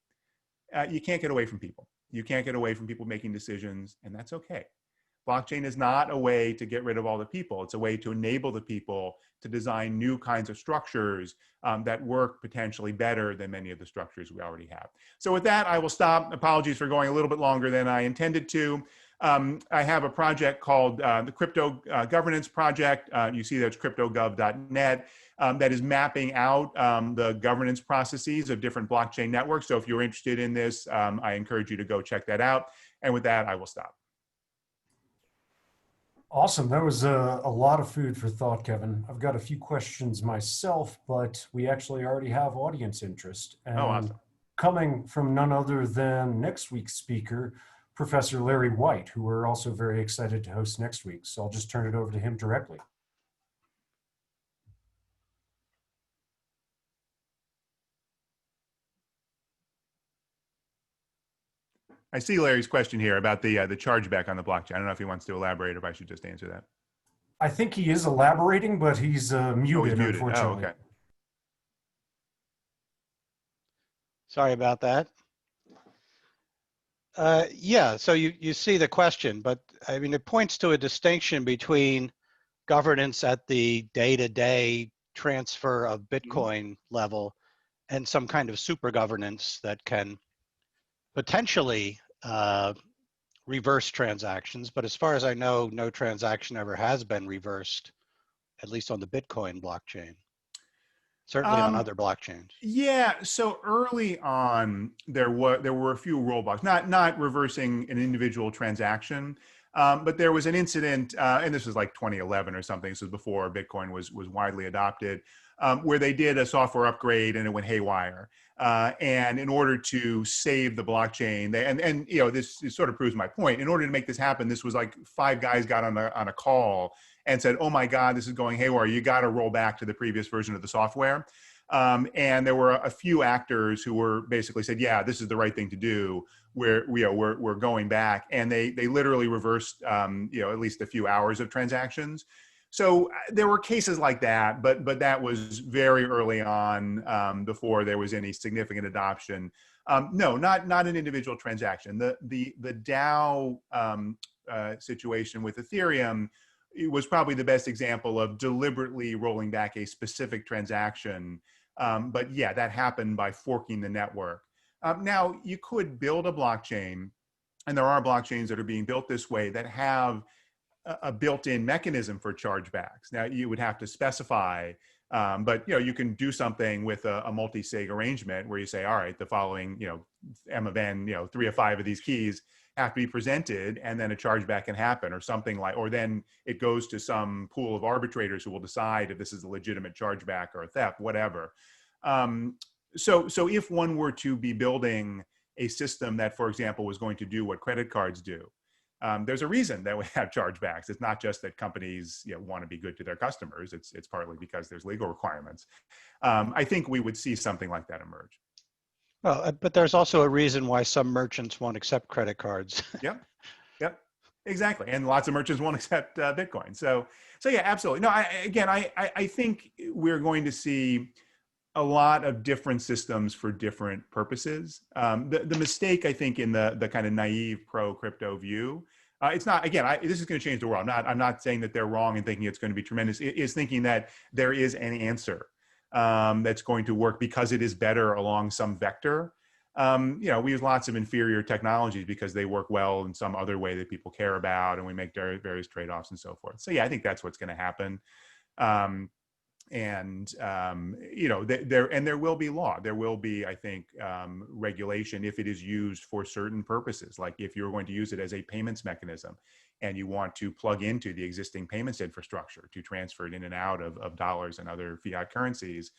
you can't get away from people. You can't get away from people making decisions, and that's okay. Blockchain is not a way to get rid of all the people. It's a way to enable the people to design new kinds of structures that work potentially better than many of the structures we already have. So with that, I will stop. Apologies for going a little bit longer than I intended to. I have a project called the Crypto Governance Project. You see that's cryptogov.net. That is mapping out the governance processes of different blockchain networks. So if you're interested in this, I encourage you to go check that out. And with that, I will stop. Awesome. That was a lot of food for thought, Kevin. I've got a few questions myself, but we actually already have audience interest. And awesome. Coming from none other than next week's speaker, Professor Larry White, who we're also very excited to host next week. So I'll just turn it over to him directly. I see Larry's question here about the chargeback on the blockchain. I don't know if he wants to elaborate or if I should just answer that. I think he is elaborating, but he's muted, Oh, he's muted. unfortunately. Oh, okay. Sorry about that. Yeah, so you see the question, but I mean, it points to a distinction between governance at the day-to-day transfer of Bitcoin level and some kind of super governance that can potentially reverse transactions. But as far as I know, no transaction ever has been reversed, at least on the Bitcoin blockchain. Certainly on other blockchains. Yeah, so early on, there were a few rollbacks, not reversing an individual transaction, but there was an incident, and this was like 2011 or something. This was before Bitcoin was widely adopted, where they did a software upgrade and it went haywire. And in order to save the blockchain, and you know, this sort of proves my point. In order to make this happen, this was like 5 guys got on a call and said, "Oh my God, this is going haywire. You got to roll back to the previous version of the software." And there were a few actors who were basically said, "Yeah, this is the right thing to do. We're going back," and they literally reversed you know, at least a few hours of transactions. So there were cases like that, but that was very early on, before there was any significant adoption. No, not an individual transaction. The DAO situation with Ethereum, it was probably the best example of deliberately rolling back a specific transaction. But yeah, that happened by forking the network. Now, you could build a blockchain, and there are blockchains that are being built this way that have a built-in mechanism for chargebacks. Now, you would have to specify, but you know, you can do something with a multi-sig arrangement where you say, all right, the following, you know, M of n, you know, 3 of 5 of these keys have to be presented, and then a chargeback can happen, or something like, or then it goes to some pool of arbitrators who will decide if this is a legitimate chargeback or a theft, whatever. So if one were to be building a system that, for example, was going to do what credit cards do, there's a reason that we have chargebacks. It's not just that companies, you know, want to be good to their customers. It's partly because there's legal requirements. I think we would see something like that emerge. Well, but there's also a reason why some merchants won't accept credit cards. Yep, exactly. And lots of merchants won't accept Bitcoin. So yeah, absolutely. No, I think we're going to see a lot of different systems for different purposes. The mistake, I think, in the kind of naive pro-crypto view, it's not, again, this is going to change the world. I'm not saying that they're wrong in thinking it's going to be tremendous. It is thinking that there is an answer that's going to work because it is better along some vector. You know, we use lots of inferior technologies because they work well in some other way that people care about, and we make various trade-offs and so forth. So yeah, I think that's what's going to happen. You know, there will be law. There will be, I think, regulation if it is used for certain purposes. Like if you're going to use it as a payments mechanism and you want to plug into the existing payments infrastructure to transfer it in and out of dollars and other fiat currencies,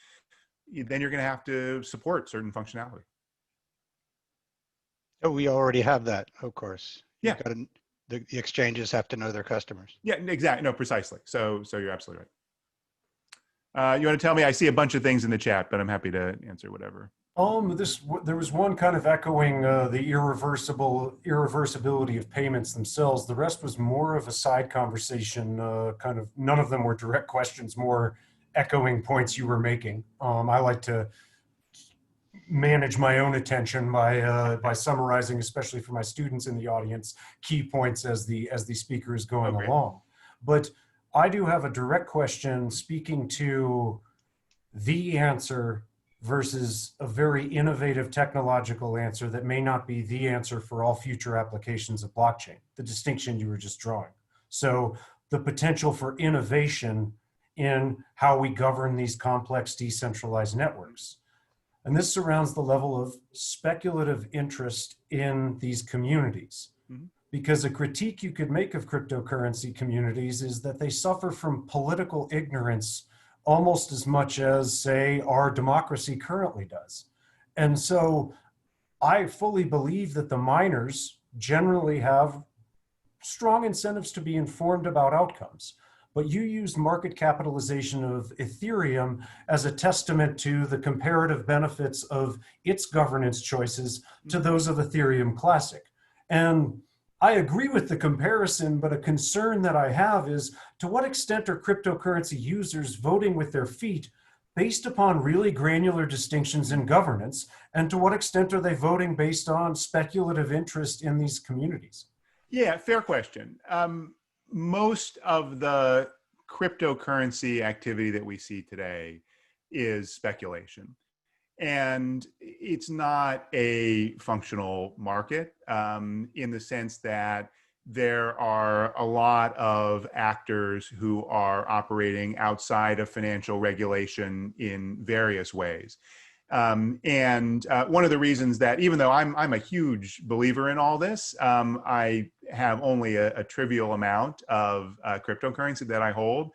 then you're going to have to support certain functionality. Oh, we already have that, of course. Yeah. The exchanges have to know their customers. Yeah, exactly. No, precisely. So you're absolutely right. You want to tell me? I see a bunch of things in the chat, but I'm happy to answer whatever. There was one kind of echoing the irreversibility of payments themselves. The rest was more of a side conversation. Kind of none of them were direct questions, more echoing points you were making. I like to manage my own attention by summarizing, especially for my students in the audience, key points as the speaker is going along. But I do have a direct question speaking to the answer versus a very innovative technological answer that may not be the answer for all future applications of blockchain, the distinction you were just drawing. So the potential for innovation in how we govern these complex decentralized networks. And this surrounds the level of speculative interest in these communities. Mm-hmm. Because a critique you could make of cryptocurrency communities is that they suffer from political ignorance almost as much as, say, our democracy currently does. And so I fully believe that the miners generally have strong incentives to be informed about outcomes. But you used market capitalization of Ethereum as a testament to the comparative benefits of its governance choices to those of Ethereum Classic. And I agree with the comparison, but a concern that I have is, to what extent are cryptocurrency users voting with their feet based upon really granular distinctions in governance? And to what extent are they voting based on speculative interest in these communities? Yeah, fair question. Most of the cryptocurrency activity that we see today is speculation. And it's not a functional market in the sense that there are a lot of actors who are operating outside of financial regulation in various ways. And one of the reasons that, even though I'm a huge believer in all this, I have only a trivial amount of cryptocurrency that I hold,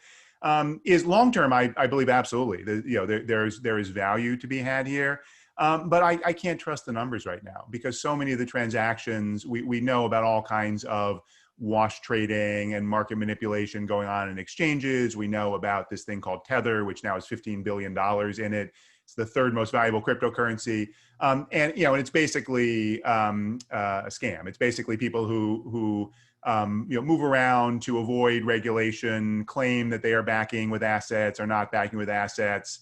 is long-term, I believe absolutely. There is value to be had here. But I can't trust the numbers right now because so many of the transactions, we know about all kinds of wash trading and market manipulation going on in exchanges. We know about this thing called Tether, which now has $15 billion in it. It's the third most valuable cryptocurrency. And it's basically a scam. It's basically people who move around to avoid regulation, claim that they are backing with assets or not backing with assets,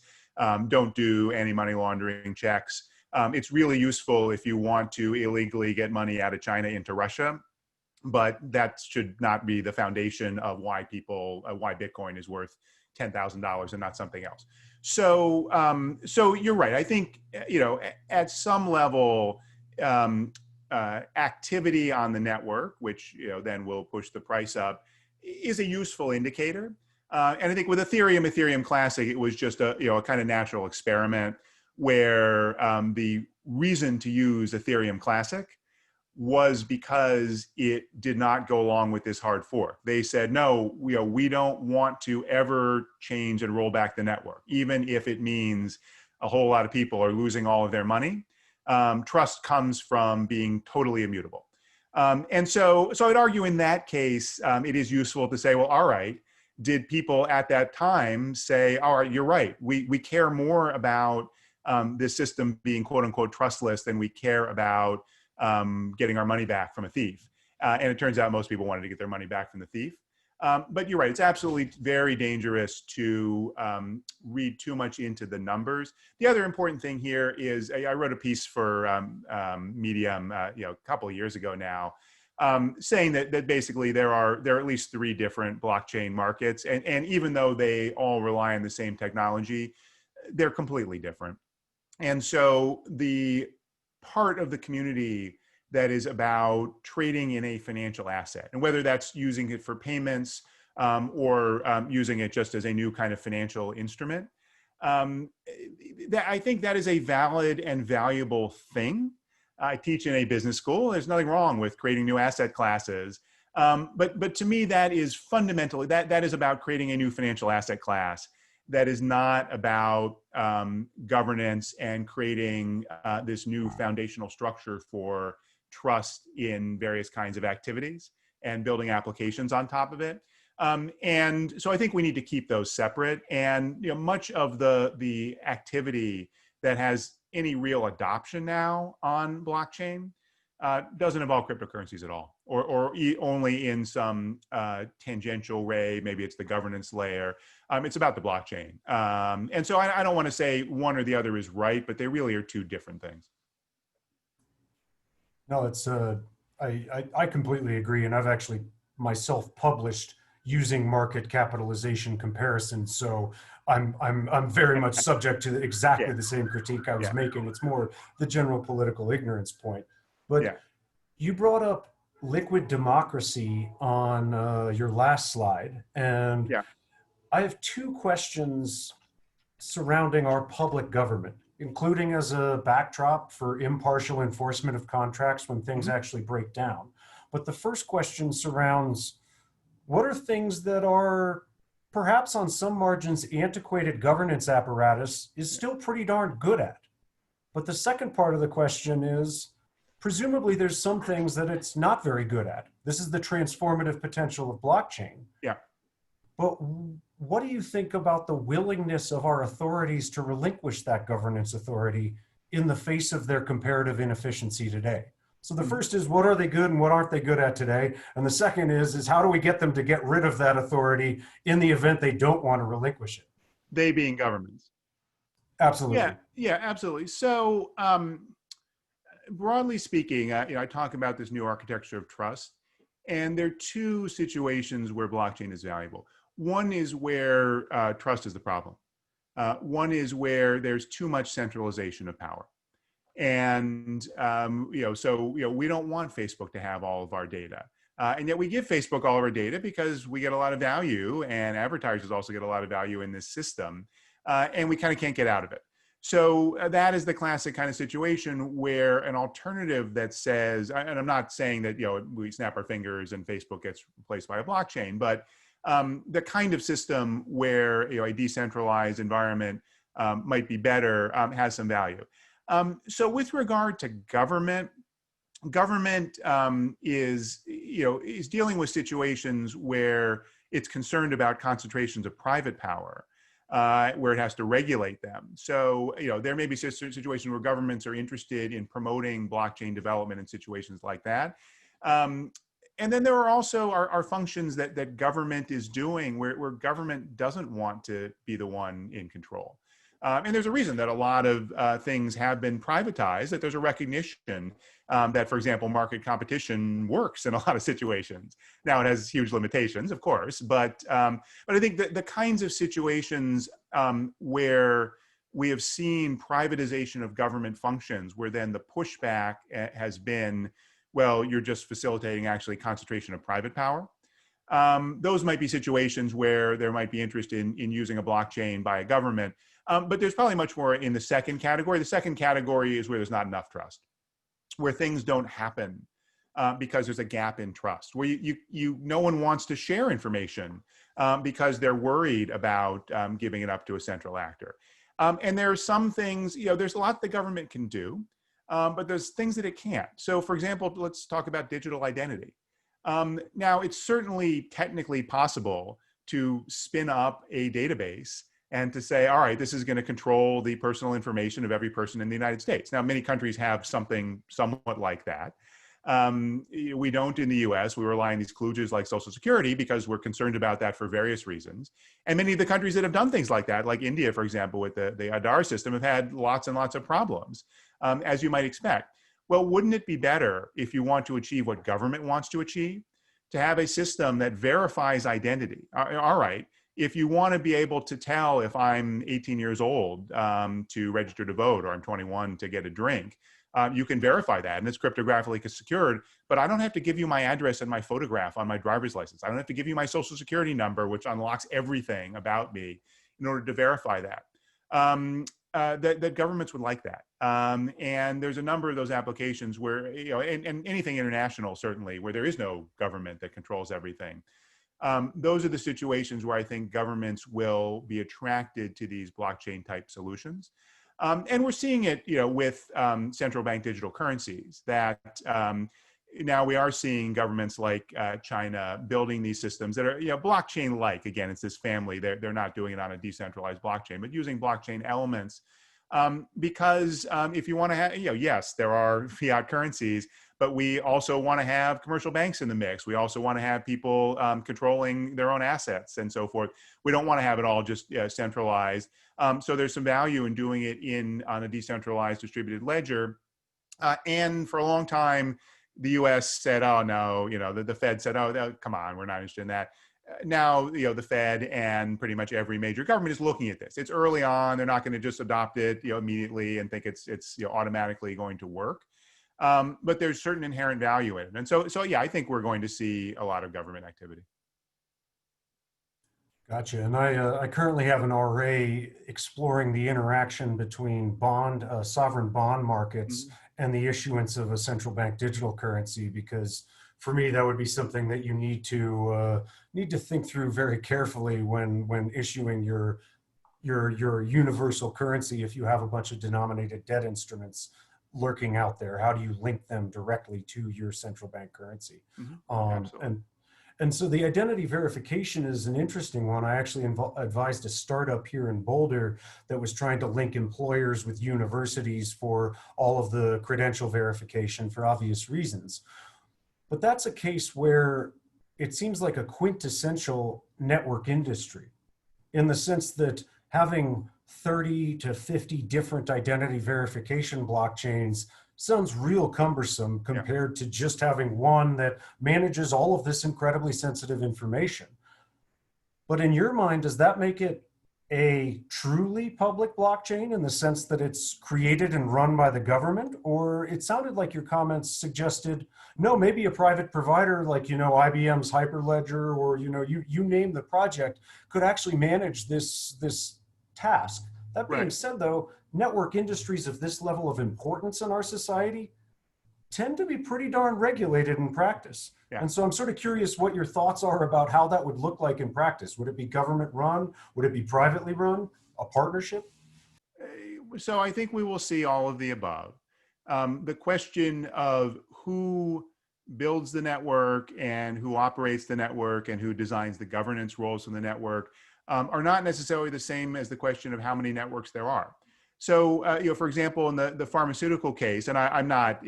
don't do anti-money laundering checks. It's really useful if you want to illegally get money out of China into Russia, but that should not be the foundation of why Bitcoin is worth $10,000 and not something else. So you're right. I think, at some level, activity on the network, which then will push the price up, is a useful indicator. And I think with Ethereum Classic, it was just a kind of natural experiment where the reason to use Ethereum Classic was because it did not go along with this hard fork. They said, no, we don't want to ever change and roll back the network, even if it means a whole lot of people are losing all of their money. Trust comes from being totally immutable. And so I'd argue in that case, it is useful to say, well, all right, did people at that time say, all right, you're right, we care more about this system being quote unquote trustless than we care about getting our money back from a thief. And it turns out most people wanted to get their money back from the thief. But you're right, it's absolutely very dangerous to read too much into the numbers. The other important thing here is I wrote a piece for Medium a couple of years ago now, saying that basically there are at least 3 different blockchain markets. And even though they all rely on the same technology, they're completely different. And so the part of the community that is about trading in a financial asset, and whether that's using it for payments or using it just as a new kind of financial instrument, I think that is a valid and valuable thing. I teach in a business school. There's nothing wrong with creating new asset classes. But to me, that is fundamentally, that is about creating a new financial asset class. That is not about governance and creating this new foundational structure for trust in various kinds of activities and building applications on top of it. And so I think we need to keep those separate. And much of the activity that has any real adoption now on blockchain doesn't involve cryptocurrencies at all, or only in some tangential way. Maybe it's the governance layer. It's about the blockchain. And so I don't want to say one or the other is right, but they really are 2 different things. No, it's I completely agree, and I've actually myself published using market capitalization comparisons, so I'm very much subject to exactly the same critique I was making. It's more the general political ignorance point. But you brought up liquid democracy on your last slide, and I have 2 questions surrounding our public government, including as a backdrop for impartial enforcement of contracts when things actually break down. But the first question surrounds, what are things that are perhaps on some margins antiquated governance apparatus is still pretty darn good at? But the second part of the question is, presumably there's some things that it's not very good at. This is the transformative potential of blockchain. Yeah. But what do you think about the willingness of our authorities to relinquish that governance authority in the face of their comparative inefficiency today? So the first is, what are they good and what aren't they good at today? And the second is how do we get them to get rid of that authority in the event they don't want to relinquish it? They being governments. Absolutely. Yeah, absolutely. So broadly speaking, I talk about this new architecture of trust, and there are 2 situations where blockchain is valuable. One is where trust is the problem. One is where there's too much centralization of power. And, we don't want Facebook to have all of our data. And yet we give Facebook all of our data because we get a lot of value, and advertisers also get a lot of value in this system. And we kind of can't get out of it. So that is the classic kind of situation where an alternative that says, and I'm not saying that, we snap our fingers and Facebook gets replaced by a blockchain, but the kind of system where, a decentralized environment might be better has some value. So with regard to government is dealing with situations where it's concerned about concentrations of private power, where it has to regulate them. So, there may be situations where governments are interested in promoting blockchain development in situations like that. And then there are also our functions that government is doing where government doesn't want to be the one in control. And there's a reason that a lot of things have been privatized, that there's a recognition that, for example, market competition works in a lot of situations. Now, it has huge limitations, of course, but I think that the kinds of situations where we have seen privatization of government functions, where then the pushback has been, well, you're just facilitating actually concentration of private power. Those might be situations where there might be interest in using a blockchain by a government. But there's probably much more in the second category. The second category is where there's not enough trust, where things don't happen because there's a gap in trust, where no one wants to share information because they're worried about giving it up to a central actor. And there are some things, there's a lot the government can do, but there's things that it can't. So for example, let's talk about digital identity. Now, it's certainly technically possible to spin up a database and to say, all right, this is going to control the personal information of every person in the United States. Now, many countries have something somewhat like that. We don't in the US. We rely on these kludges like Social Security because we're concerned about that for various reasons. And many of the countries that have done things like that, like India, for example, with the Aadhaar system, have had lots and lots of problems, as you might expect. Well, wouldn't it be better if you want to achieve what government wants to achieve, to have a system that verifies identity? All right. If you want to be able to tell if I'm 18 years old to register to vote, or I'm 21 to get a drink, you can verify that, and it's cryptographically secured, but I don't have to give you my address and my photograph on my driver's license. I don't have to give you my social security number, which unlocks everything about me in order to verify that. That governments would like that. And there's a number of those applications where, and anything international, certainly, where there is no government that controls everything. Those are the situations where I think governments will be attracted to these blockchain type solutions. And we're seeing it, with central bank digital currencies, that now we are seeing governments like China building these systems that are, blockchain-like. Again, it's this family. They're not doing it on a decentralized blockchain, but using blockchain elements. Because if you want to have, yes, there are fiat currencies, but we also want to have commercial banks in the mix. We also want to have people controlling their own assets and so forth. We don't want to have it all just centralized. So there's some value in doing it on a decentralized distributed ledger. And for a long time, the US said, oh, no, the Fed said, oh, come on, we're not interested in that. Now, the Fed and pretty much every major government is looking at this. It's early on. They're not going to just adopt it, immediately and think it's automatically going to work. But there's certain inherent value in it. And so yeah, I think we're going to see a lot of government activity. Gotcha. And I currently have an RA exploring the interaction between sovereign bond markets and the issuance of a central bank digital currency, because for me, that would be something that you need to think through very carefully when issuing your universal currency. If you have a bunch of denominated debt instruments lurking out there, how do you link them directly to your central bank currency? And so the identity verification is an interesting one. I actually advised a startup here in Boulder that was trying to link employers with universities for all of the credential verification for obvious reasons. But that's a case where it seems like a quintessential network industry, in the sense that having 30 to 50 different identity verification blockchains sounds real cumbersome compared to just having one that manages all of this incredibly sensitive information. But in your mind, does that make it a truly public blockchain in the sense that it's created and run by the government? Or it sounded like your comments suggested, no, maybe a private provider like, IBM's Hyperledger, or, you name the project, could actually manage this task. That being Right. said, though, network industries of this level of importance in our society tend to be pretty darn regulated in practice. Yeah. And so I'm sort of curious what your thoughts are about how that would look like in practice. Would it be government run? Would it be privately run? A partnership? So I think we will see all of the above. The question of who builds the network and who operates the network and who designs the governance roles of the network are not necessarily the same as the question of how many networks there are. So, for example, in the pharmaceutical case, and I'm not,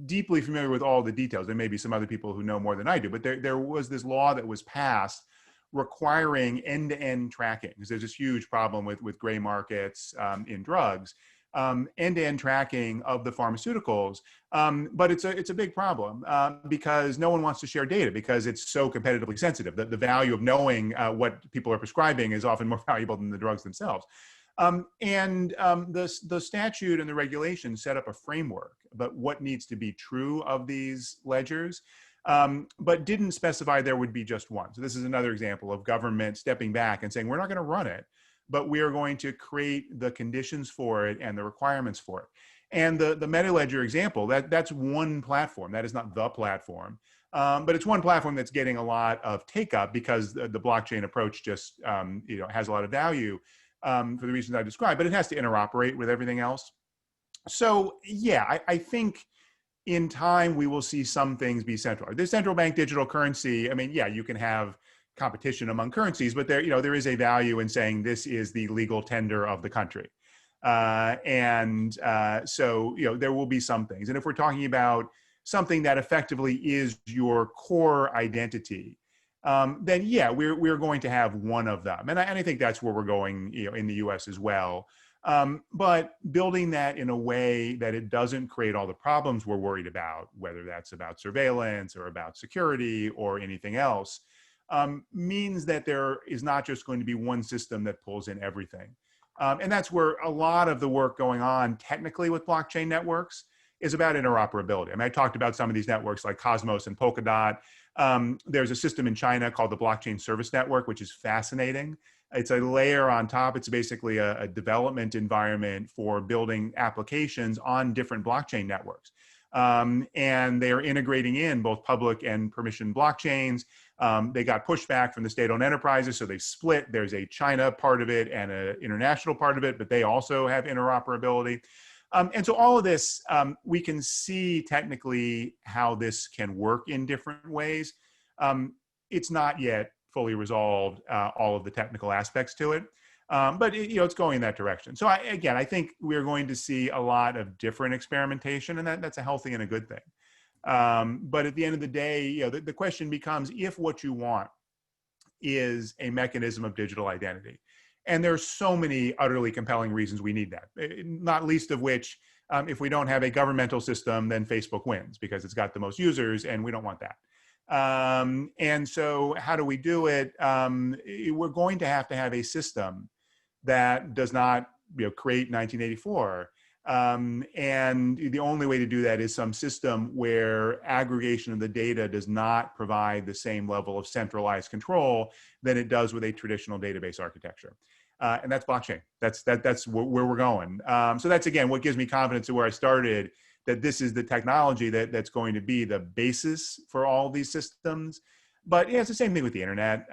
deeply familiar with all the details. There may be some other people who know more than I do, but there was this law that was passed requiring end-to-end tracking, because there's this huge problem with gray markets in drugs, end-to-end tracking of the pharmaceuticals. But it's a big problem because no one wants to share data because it's so competitively sensitive. The value of knowing what people are prescribing is often more valuable than the drugs themselves. The statute and the regulations set up a framework about what needs to be true of these ledgers, but didn't specify there would be just one. So this is another example of government stepping back and saying, we're not going to run it, but we are going to create the conditions for it and the requirements for it. And the MetaLedger example, that's one platform. That is not the platform. But it's one platform that's getting a lot of take up because the blockchain approach just has a lot of value. For the reasons I described, but it has to interoperate with everything else. So yeah, I think in time we will see some things be centralized. The central bank digital currency, I mean, yeah, you can have competition among currencies, but there is a value in saying this is the legal tender of the country. So there will be some things. And if we're talking about something that effectively is your core identity, then yeah, we're going to have one of them. And I think that's where we're going, in the US as well. But building that in a way that it doesn't create all the problems we're worried about, whether that's about surveillance or about security or anything else, means that there is not just going to be one system that pulls in everything. And that's where a lot of the work going on technically with blockchain networks is about interoperability. I mean, I talked about some of these networks like Cosmos and Polkadot. There's a system in China called the Blockchain Service Network, which is fascinating. It's a layer on top. It's basically a development environment for building applications on different blockchain networks. And they're integrating in both public and permissioned blockchains. They got pushback from the state-owned enterprises, so they split. There's a China part of it and an international part of it, but they also have interoperability. And so all of this, we can see technically how this can work in different ways. It's not yet fully resolved, all of the technical aspects to it, but it's going in that direction. So I think we're going to see a lot of different experimentation, and that's a healthy and a good thing. But at the end of the day, the question becomes, if what you want is a mechanism of digital identity, and there's so many utterly compelling reasons we need that, not least of which, if we don't have a governmental system, then Facebook wins because it's got the most users, and we don't want that. And so how do we do it? We're going to have a system that does not create 1984. And the only way to do that is some system where aggregation of the data does not provide the same level of centralized control than it does with a traditional database architecture. And that's blockchain. That's where we're going. So that's, again, what gives me confidence to where I started, that this is the technology that's going to be the basis for all these systems. But yeah, it's the same thing with the internet.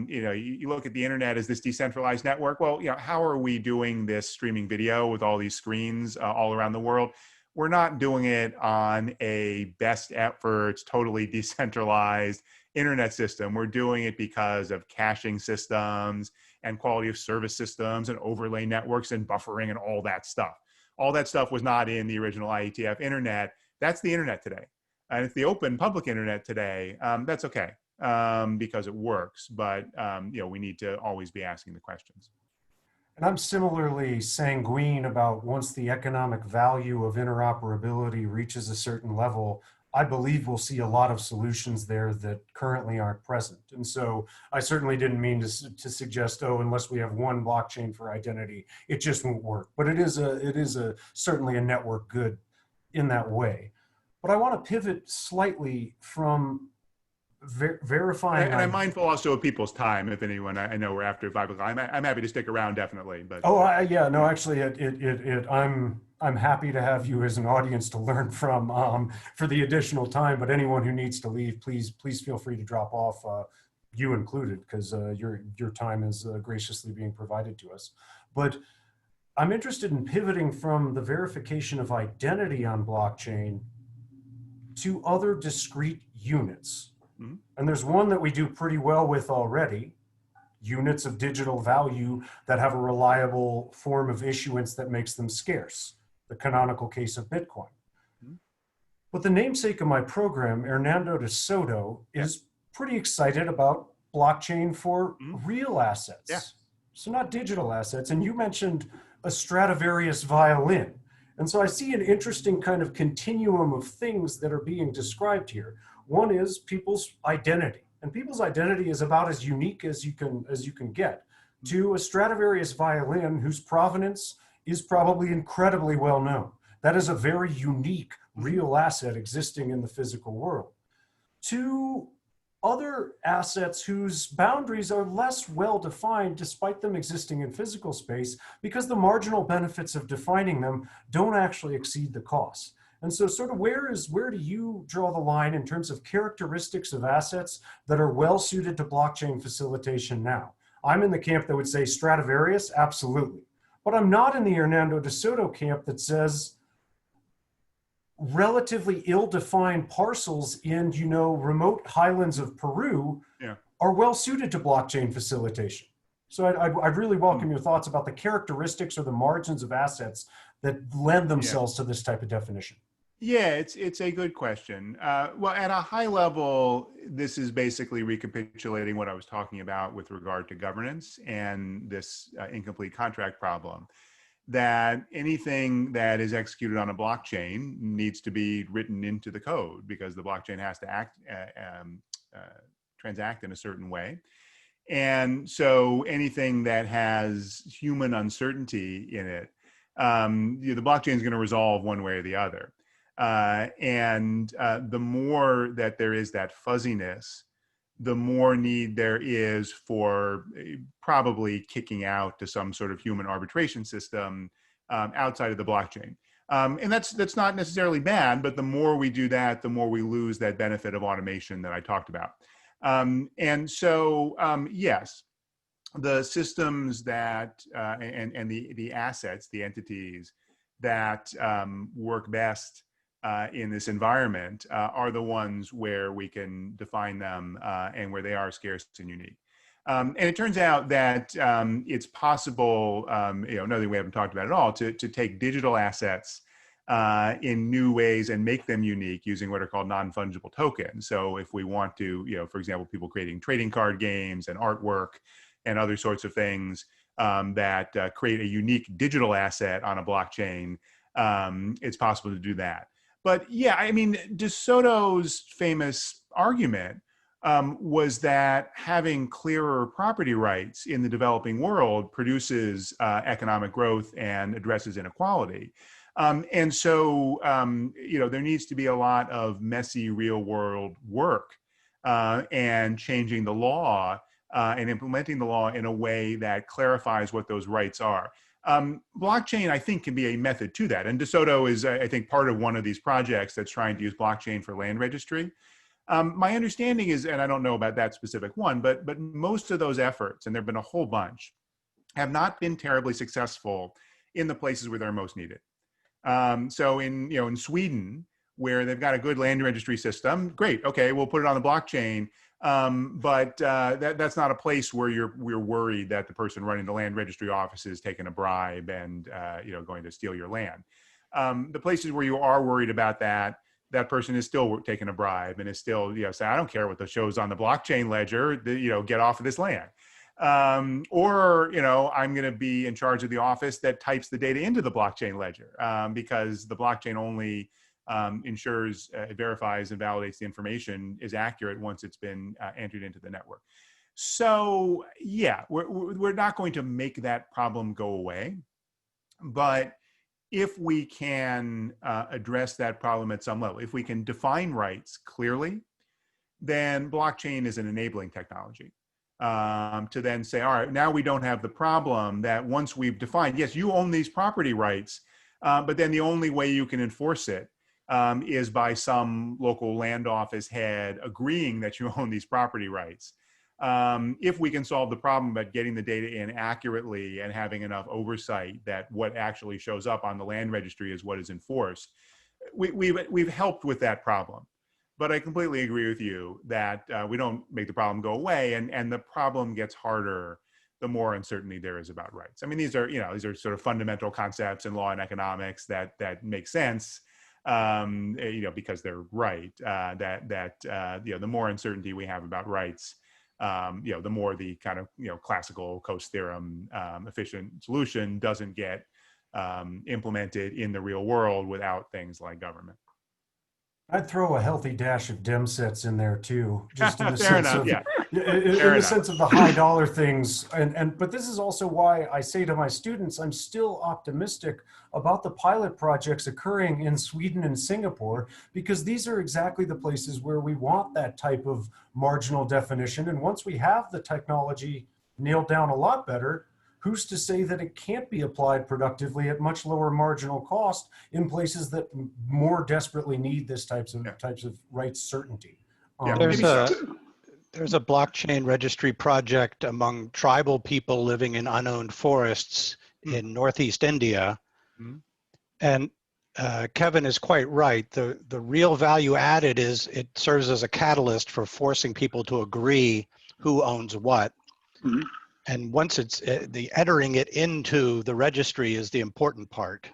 You look at the internet as this decentralized network. Well, how are we doing this streaming video with all these screens all around the world? We're not doing it on a best efforts, totally decentralized internet system. We're doing it because of caching systems and quality of service systems and overlay networks and buffering and all that stuff. All that stuff was not in the original IETF internet. That's the internet today. And it's the open public internet today. That's okay. Because it works, but we need to always be asking the questions. And I'm similarly sanguine about once the economic value of interoperability reaches a certain level, I believe we'll see a lot of solutions there that currently aren't present. And so I certainly didn't mean to suggest, oh, unless we have one blockchain for identity, it just won't work. But it is certainly a network good in that way. But I want to pivot slightly from verifying. And I'm mindful also of people's time. If anyone, I know we're after 5 o'clock. I'm happy to stick around, definitely. But yeah, no, actually, I'm happy to have you as an audience to learn from for the additional time. But anyone who needs to leave, please feel free to drop off, you included, because your time is graciously being provided to us. But I'm interested in pivoting from the verification of identity on blockchain to other discrete units. Mm-hmm. And there's one that we do pretty well with already: units of digital value that have a reliable form of issuance that makes them scarce, the canonical case of Bitcoin. Mm-hmm. But the namesake of my program, Hernando de Soto, is pretty excited about blockchain for real assets. Yeah. So not digital assets. And you mentioned a Stradivarius violin. And so I see an interesting kind of continuum of things that are being described here. One is people's identity. And people's identity is about as unique as you can get, to a Stradivarius violin whose provenance is probably incredibly well known. That is a very unique real asset existing in the physical world. To other assets whose boundaries are less well defined despite them existing in physical space, because the marginal benefits of defining them don't actually exceed the costs. And so sort of where do you draw the line in terms of characteristics of assets that are well suited to blockchain facilitation now? I'm in the camp that would say Stradivarius, absolutely. But I'm not in the Hernando de Soto camp that says relatively ill-defined parcels in, remote highlands of Peru are well suited to blockchain facilitation. So I'd really welcome your thoughts about the characteristics or the margins of assets that lend themselves to this type of definition. Yeah, it's a good question. Well, at a high level, this is basically recapitulating what I was talking about with regard to governance and this incomplete contract problem. That anything that is executed on a blockchain needs to be written into the code, because the blockchain has to transact in a certain way. And so anything that has human uncertainty in it, the blockchain is going to resolve one way or the other. And the more that there is that fuzziness, the more need there is for probably kicking out to some sort of human arbitration system outside of the blockchain. And that's not necessarily bad, but the more we do that, the more we lose that benefit of automation that I talked about. And so, yes, the systems that, and the assets, the entities that work best in this environment are the ones where we can define them and where they are scarce and unique. And it turns out that it's possible, another thing we haven't talked about at all, to take digital assets in new ways and make them unique using what are called non-fungible tokens. So if we want to, for example, people creating trading card games and artwork and other sorts of things that create a unique digital asset on a blockchain, it's possible to do that. But yeah, I mean, de Soto's famous argument was that having clearer property rights in the developing world produces economic growth and addresses inequality. And so, there needs to be a lot of messy real world work and changing the law and implementing the law in a way that clarifies what those rights are. Blockchain, I think, can be a method to that. And de Soto is, I think, part of one of these projects that's trying to use blockchain for land registry. My understanding is, and I don't know about that specific one, but most of those efforts, and there have been a whole bunch, have not been terribly successful in the places where they're most needed. So in Sweden, where they've got a good land registry system, great, okay, we'll put it on the blockchain. But that's not a place where we're worried that the person running the land registry office is taking a bribe and going to steal your land. The places where you are worried about that person is still taking a bribe and is still saying, I don't care what the shows on the blockchain ledger, get off of this land. Or I'm going to be in charge of the office that types the data into the blockchain ledger because the blockchain only ensures, it verifies and validates the information is accurate once it's been entered into the network. So yeah, we're not going to make that problem go away, but if we can address that problem at some level, if we can define rights clearly, then blockchain is an enabling technology to then say, all right, now we don't have the problem that once we've defined, yes, you own these property rights, but then the only way you can enforce it is by some local land office head agreeing that you own these property rights. If we can solve the problem about getting the data in accurately and having enough oversight that what actually shows up on the land registry is what is enforced, we've helped with that problem. But I completely agree with you that we don't make the problem go away, and the problem gets harder the more uncertainty there is about rights. I mean, these are sort of fundamental concepts in law and economics that make sense, because they're right. The more uncertainty we have about rights, the more the kind of classical Coase theorem efficient solution doesn't get implemented in the real world without things like government. I'd throw a healthy dash of dim sets in there too, just in the Fair sense enough, of yeah. in the sense of the high dollar things. But this is also why I say to my students, I'm still optimistic about the pilot projects occurring in Sweden and Singapore, because these are exactly the places where we want that type of marginal definition. And once we have the technology nailed down a lot better, who's to say that it can't be applied productively at much lower marginal cost in places that more desperately need this types of rights certainty? There's a blockchain registry project among tribal people living in unowned forests in Northeast India. And Kevin is quite right. The real value added is it serves as a catalyst for forcing people to agree who owns what. And once it's the entering it into the registry is the important part.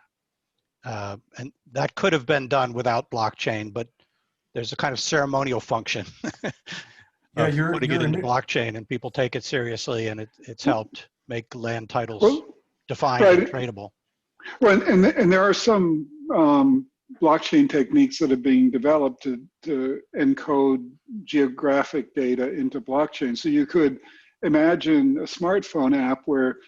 And that could have been done without blockchain, but there's a kind of ceremonial function of putting it into blockchain, and people take it seriously, and it's helped make land titles defined and tradable. Well, and there are some blockchain techniques that are being developed to encode geographic data into blockchain. So you could imagine a smartphone app where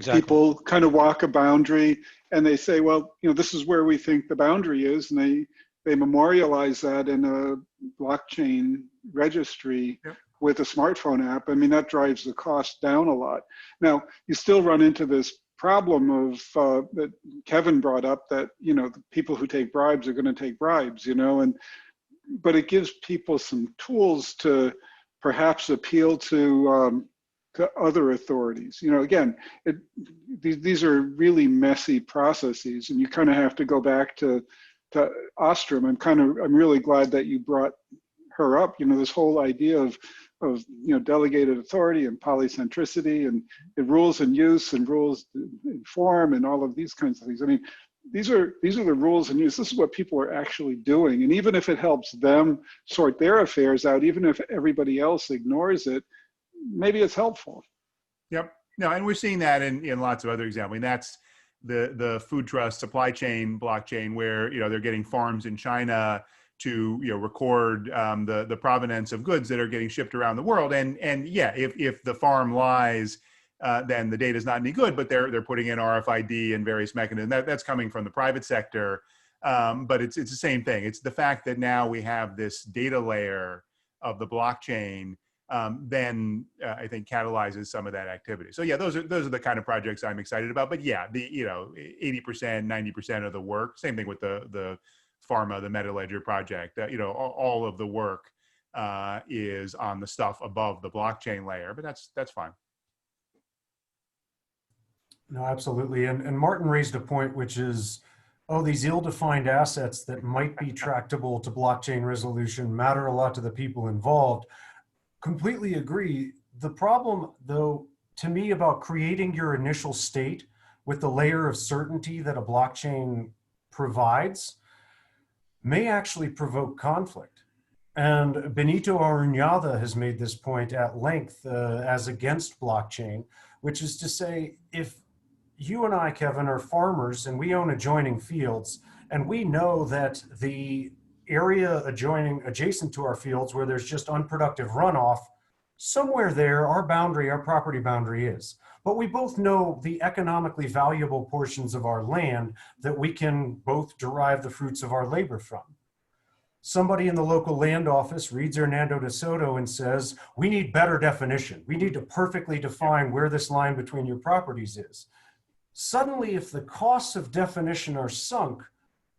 people kind of walk a boundary and they say, well, this is where we think the boundary is, and they memorialize that in a blockchain registry with a smartphone app. I mean, that drives the cost down a lot. Now, you still run into this problem of that Kevin brought up, that the people who take bribes are going to take bribes, but it gives people some tools to perhaps appeal to other authorities. Again, these are really messy processes, and you kind of have to go back to Ostrom. I'm really glad that you brought her up. This whole idea of delegated authority and polycentricity and rules in use and rules in form and all of these kinds of things. I mean, these are the rules in use. This is what people are actually doing. And even if it helps them sort their affairs out, even if everybody else ignores it, maybe it's helpful. Yep. No, and we're seeing that in lots of other examples. I mean, that's the food trust supply chain blockchain, where they're getting farms in China to record the provenance of goods that are getting shipped around the world. And yeah, if the farm lies, then the data is not any good, but they're putting in RFID and various mechanisms. That's coming from the private sector, but it's the same thing. It's the fact that now we have this data layer of the blockchain, then I think catalyzes some of that activity. So yeah, those are the kind of projects I'm excited about. But yeah, the 80%, 90% of the work. Same thing with the pharma, the MetaLedger project. All of the work is on the stuff above the blockchain layer, but that's fine. No, absolutely. And Martin raised a point, which is, these ill-defined assets that might be tractable to blockchain resolution matter a lot to the people involved. Completely agree. The problem, though, to me, about creating your initial state with the layer of certainty that a blockchain provides may actually provoke conflict. And Benito Aruñada has made this point at length as against blockchain, which is to say, if you and I, Kevin, are farmers and we own adjoining fields, and we know that the area adjacent to our fields where there's just unproductive runoff, somewhere there, our property boundary is. But we both know the economically valuable portions of our land that we can both derive the fruits of our labor from. Somebody in the local land office reads Hernando de Soto and says, we need better definition. We need to perfectly define where this line between your properties is. Suddenly, if the costs of definition are sunk,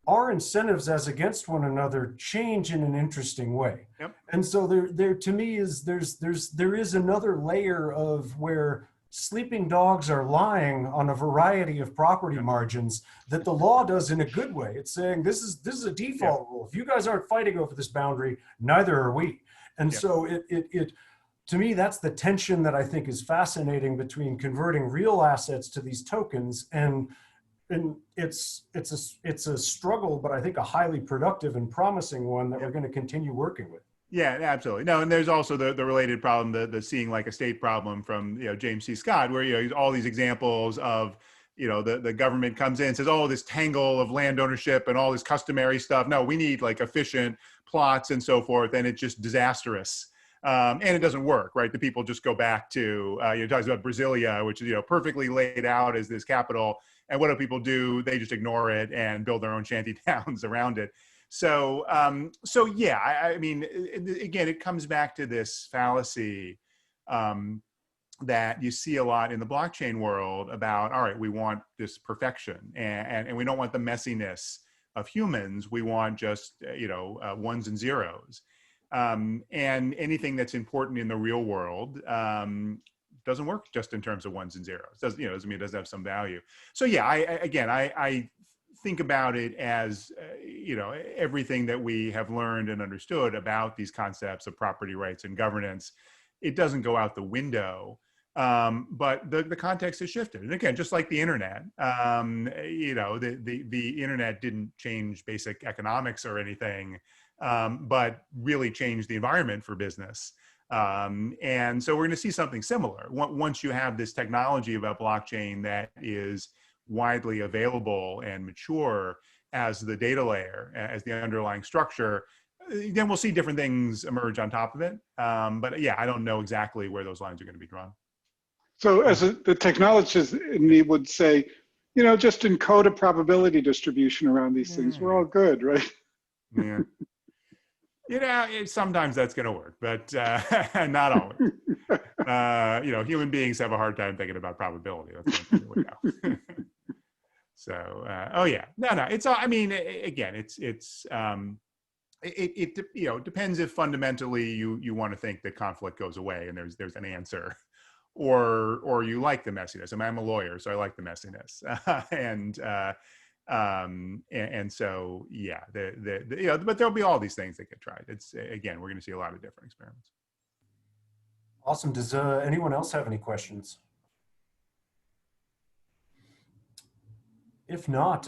our incentives as against one another change in an interesting way. Yep. And so there to me is there is another layer of where sleeping dogs are lying on a variety of property margins that the law does in a good way. It's saying this is a default rule. If you guys aren't fighting over this boundary, neither are we. And so it to me, that's the tension that I think is fascinating between converting real assets to these tokens, and it's a struggle, but I think a highly productive and promising one that we're going to continue working with. Yeah, absolutely. No, and there's also the related problem, the seeing like a state problem from James C. Scott, where all these examples of the government comes in and says, oh, this tangle of land ownership and all this customary stuff. No, we need like efficient plots and so forth, and it's just disastrous. And it doesn't work, right? The people just go back to talks about Brasilia, which is perfectly laid out as this capital. And what do people do? They just ignore it and build their own shanty towns around it. So, yeah, I mean, again, it comes back to this fallacy that you see a lot in the blockchain world about, all right, we want this perfection and we don't want the messiness of humans. We want just, ones and zeros. And anything that's important in the real world doesn't work just in terms of ones and zeros. Doesn't mean it doesn't have some value. So yeah, I think about it as everything that we have learned and understood about these concepts of property rights and governance. It doesn't go out the window, but the context has shifted. And again, just like the internet, the internet didn't change basic economics or anything, but really changed the environment for business. And so we're going to see something similar once you have this technology about blockchain that is widely available and mature as the data layer, as the underlying structure. Then we'll see different things emerge on top of it. But yeah, I don't know exactly where those lines are going to be drawn. So as the technologist in me would say, just encode a probability distribution around these things. We're all good, right? Yeah. Sometimes that's going to work, but not always. Human beings have a hard time thinking about probability. That's one thing we know. So, it's all. I mean, again, it depends if fundamentally you want to think that conflict goes away and there's an answer, or you like the messiness. I mean, I'm a lawyer, so I like the messiness, and so yeah, but there'll be all these things that get tried. It's again, we're going to see a lot of different experiments. Awesome. Does anyone else have any questions? If not,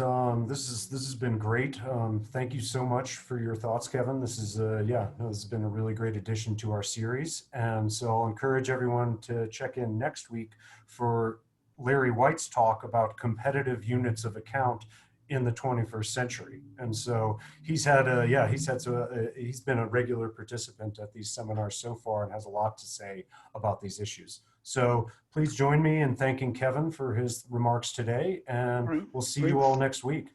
this has been great. Thank you so much for your thoughts, Kevin. This is this has been a really great addition to our series. And so I'll encourage everyone to check in next week for Larry White's talk about competitive units of account in the 21st century. And so he's been a regular participant at these seminars so far and has a lot to say about these issues. So please join me in thanking Kevin for his remarks today, and we'll see you all next week.